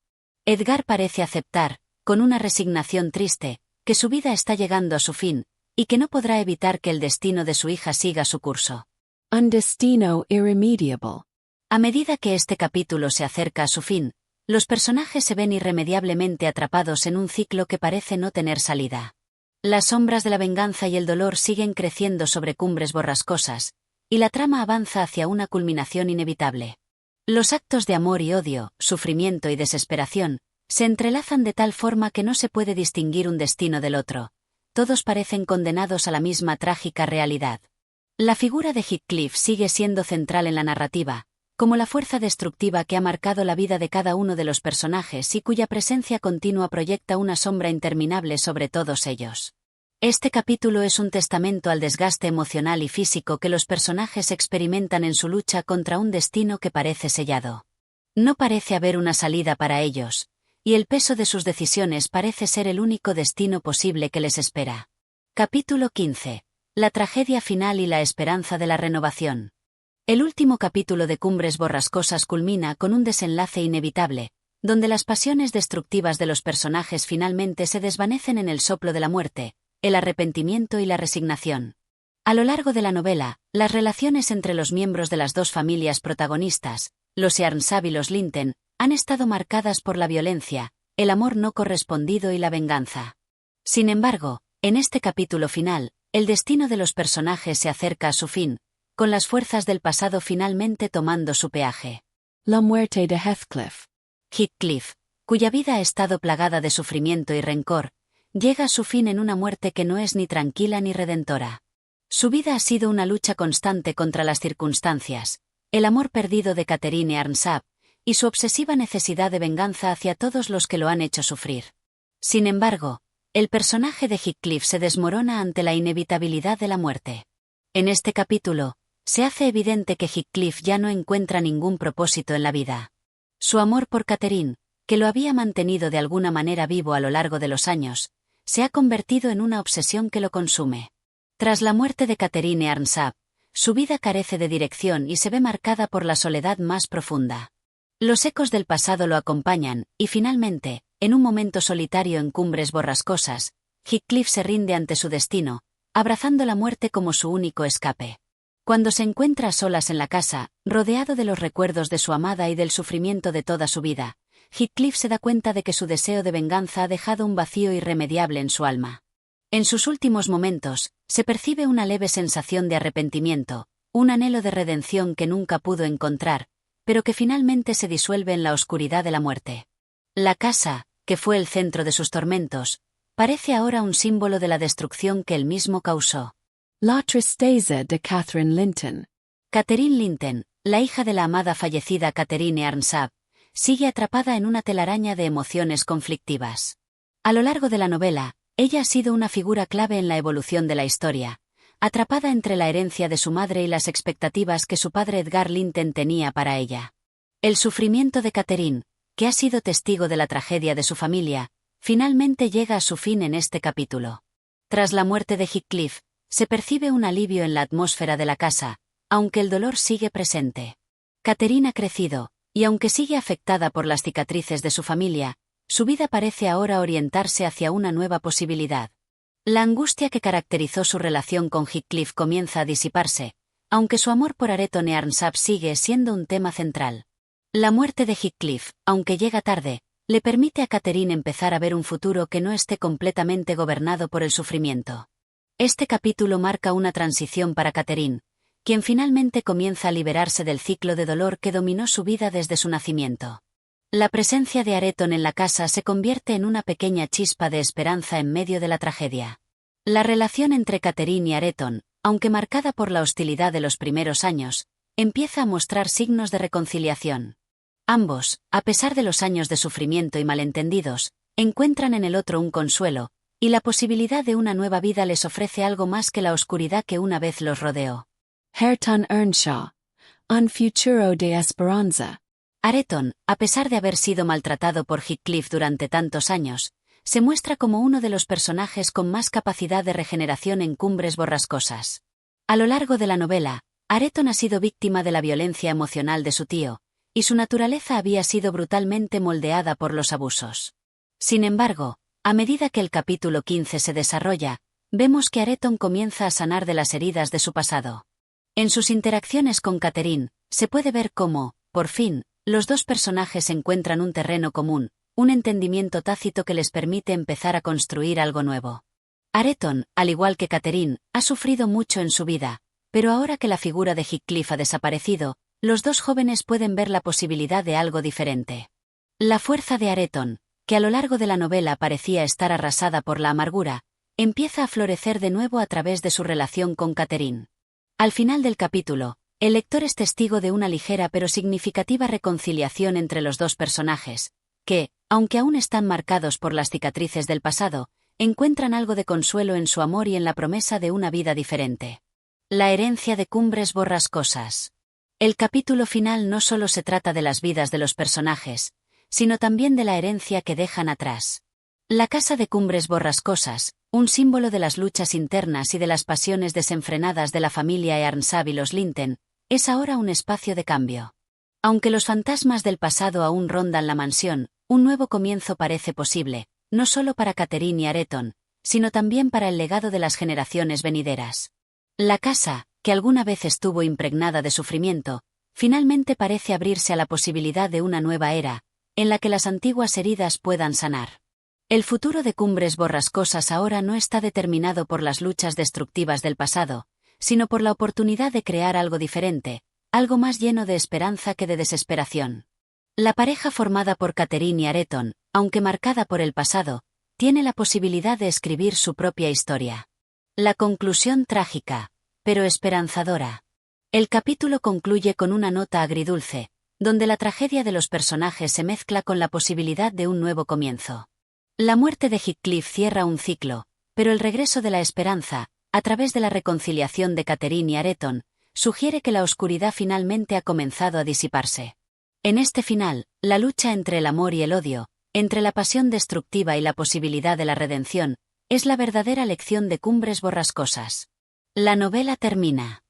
Edgar parece aceptar, con una resignación triste, que su vida está llegando a su fin, y que no podrá evitar que el destino de su hija siga su curso. Un destino irremediable. A medida que este capítulo se acerca a su fin, los personajes se ven irremediablemente atrapados en un ciclo que parece no tener salida. Las sombras de la venganza y el dolor siguen creciendo sobre Cumbres Borrascosas, y la trama avanza hacia una culminación inevitable. Los actos de amor y odio, sufrimiento y desesperación, se entrelazan de tal forma que no se puede distinguir un destino del otro. Todos parecen condenados a la misma trágica realidad. La figura de Heathcliff sigue siendo central en la narrativa, como la fuerza destructiva que ha marcado la vida de cada uno de los personajes y cuya presencia continua proyecta una sombra interminable sobre todos ellos. Este capítulo es un testamento al desgaste emocional y físico que los personajes experimentan en su lucha contra un destino que parece sellado. No parece haber una salida para ellos, y el peso de sus decisiones parece ser el único destino posible que les espera. Capítulo 15. La tragedia final y la esperanza de la renovación. El último capítulo de Cumbres Borrascosas culmina con un desenlace inevitable, donde las pasiones destructivas de los personajes finalmente se desvanecen en el soplo de la muerte, el arrepentimiento y la resignación. A lo largo de la novela, las relaciones entre los miembros de las dos familias protagonistas, los Earnshaw y los Linton, han estado marcadas por la violencia, el amor no correspondido y la venganza. Sin embargo, en este capítulo final, el destino de los personajes se acerca a su fin, con las fuerzas del pasado finalmente tomando su peaje. La muerte de Heathcliff. Heathcliff, cuya vida ha estado plagada de sufrimiento y rencor, llega a su fin en una muerte que no es ni tranquila ni redentora. Su vida ha sido una lucha constante contra las circunstancias, el amor perdido de Catherine Earnshaw, y su obsesiva necesidad de venganza hacia todos los que lo han hecho sufrir. Sin embargo, el personaje de Heathcliff se desmorona ante la inevitabilidad de la muerte. En este capítulo, se hace evidente que Heathcliff ya no encuentra ningún propósito en la vida. Su amor por Catherine, que lo había mantenido de alguna manera vivo a lo largo de los años, se ha convertido en una obsesión que lo consume. Tras la muerte de Catherine Earnshaw, su vida carece de dirección y se ve marcada por la soledad más profunda. Los ecos del pasado lo acompañan, y finalmente, en un momento solitario en Cumbres Borrascosas, Heathcliff se rinde ante su destino, abrazando la muerte como su único escape. Cuando se encuentra a solas en la casa, rodeado de los recuerdos de su amada y del sufrimiento de toda su vida, Heathcliff se da cuenta de que su deseo de venganza ha dejado un vacío irremediable en su alma. En sus últimos momentos, se percibe una leve sensación de arrepentimiento, un anhelo de redención que nunca pudo encontrar, pero que finalmente se disuelve en la oscuridad de la muerte. La casa, que fue el centro de sus tormentos, parece ahora un símbolo de la destrucción que él mismo causó. La tristeza de Catherine Linton. Catherine Linton, la hija de la amada fallecida Catherine Arnsab, sigue atrapada en una telaraña de emociones conflictivas. A lo largo de la novela, ella ha sido una figura clave en la evolución de la historia, atrapada entre la herencia de su madre y las expectativas que su padre Edgar Linton tenía para ella. El sufrimiento de Catherine, que ha sido testigo de la tragedia de su familia, finalmente llega a su fin en este capítulo. Tras la muerte de Heathcliff, se percibe un alivio en la atmósfera de la casa, aunque el dolor sigue presente. Catherine ha crecido, y aunque sigue afectada por las cicatrices de su familia, su vida parece ahora orientarse hacia una nueva posibilidad. La angustia que caracterizó su relación con Heathcliff comienza a disiparse, aunque su amor por Areton y Arnsab sigue siendo un tema central. La muerte de Heathcliff, aunque llega tarde, le permite a Catherine empezar a ver un futuro que no esté completamente gobernado por el sufrimiento. Este capítulo marca una transición para Catherine, quien finalmente comienza a liberarse del ciclo de dolor que dominó su vida desde su nacimiento. La presencia de Areton en la casa se convierte en una pequeña chispa de esperanza en medio de la tragedia. La relación entre Catherine y Areton, aunque marcada por la hostilidad de los primeros años, empieza a mostrar signos de reconciliación. Ambos, a pesar de los años de sufrimiento y malentendidos, encuentran en el otro un consuelo, y la posibilidad de una nueva vida les ofrece algo más que la oscuridad que una vez los rodeó. Hareton Earnshaw. Un futuro de esperanza. Areton, a pesar de haber sido maltratado por Heathcliff durante tantos años, se muestra como uno de los personajes con más capacidad de regeneración en Cumbres Borrascosas. A lo largo de la novela, Areton ha sido víctima de la violencia emocional de su tío, y su naturaleza había sido brutalmente moldeada por los abusos. Sin embargo, a medida que el capítulo 15 se desarrolla, vemos que Areton comienza a sanar de las heridas de su pasado. En sus interacciones con Catherine, se puede ver cómo, por fin, los dos personajes encuentran un terreno común, un entendimiento tácito que les permite empezar a construir algo nuevo. Areton, al igual que Catherine, ha sufrido mucho en su vida, pero ahora que la figura de Heathcliff ha desaparecido, los dos jóvenes pueden ver la posibilidad de algo diferente. La fuerza de Areton, que a lo largo de la novela parecía estar arrasada por la amargura, empieza a florecer de nuevo a través de su relación con Catherine. Al final del capítulo, el lector es testigo de una ligera pero significativa reconciliación entre los dos personajes, que, aunque aún están marcados por las cicatrices del pasado, encuentran algo de consuelo en su amor y en la promesa de una vida diferente. La herencia de Cumbres Borrascosas. El capítulo final no solo se trata de las vidas de los personajes, sino también de la herencia que dejan atrás. La casa de Cumbres Borrascosas, un símbolo de las luchas internas y de las pasiones desenfrenadas de la familia Arnsab y los Linton, es ahora un espacio de cambio. Aunque los fantasmas del pasado aún rondan la mansión, un nuevo comienzo parece posible, no solo para Catherine y Areton, sino también para el legado de las generaciones venideras. La casa, que alguna vez estuvo impregnada de sufrimiento, finalmente parece abrirse a la posibilidad de una nueva era, en la que las antiguas heridas puedan sanar. El futuro de Cumbres Borrascosas ahora no está determinado por las luchas destructivas del pasado, sino por la oportunidad de crear algo diferente, algo más lleno de esperanza que de desesperación. La pareja formada por Catherine y Areton, aunque marcada por el pasado, tiene la posibilidad de escribir su propia historia. La conclusión trágica, pero esperanzadora. El capítulo concluye con una nota agridulce, donde la tragedia de los personajes se mezcla con la posibilidad de un nuevo comienzo. La muerte de Heathcliff cierra un ciclo, pero el regreso de la esperanza, a través de la reconciliación de Catherine y Areton, sugiere que la oscuridad finalmente ha comenzado a disiparse. En este final, la lucha entre el amor y el odio, entre la pasión destructiva y la posibilidad de la redención, es la verdadera lección de Cumbres Borrascosas. La novela termina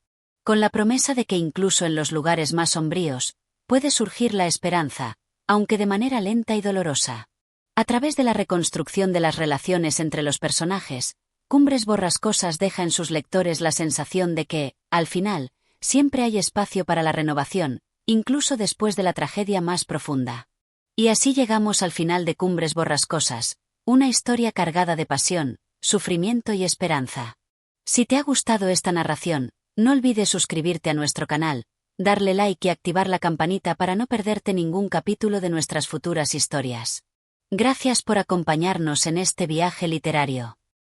con la promesa de que incluso en los lugares más sombríos, puede surgir la esperanza, aunque de manera lenta y dolorosa. A través de la reconstrucción de las relaciones entre los personajes, Cumbres Borrascosas deja en sus lectores la sensación de que, al final, siempre hay espacio para la renovación, incluso después de la tragedia más profunda. Y así llegamos al final de Cumbres Borrascosas, una historia cargada de pasión, sufrimiento y esperanza. Si te ha gustado esta narración, no olvides suscribirte a nuestro canal, darle like y activar la campanita para no perderte ningún capítulo de nuestras futuras historias. Gracias por acompañarnos en este viaje literario.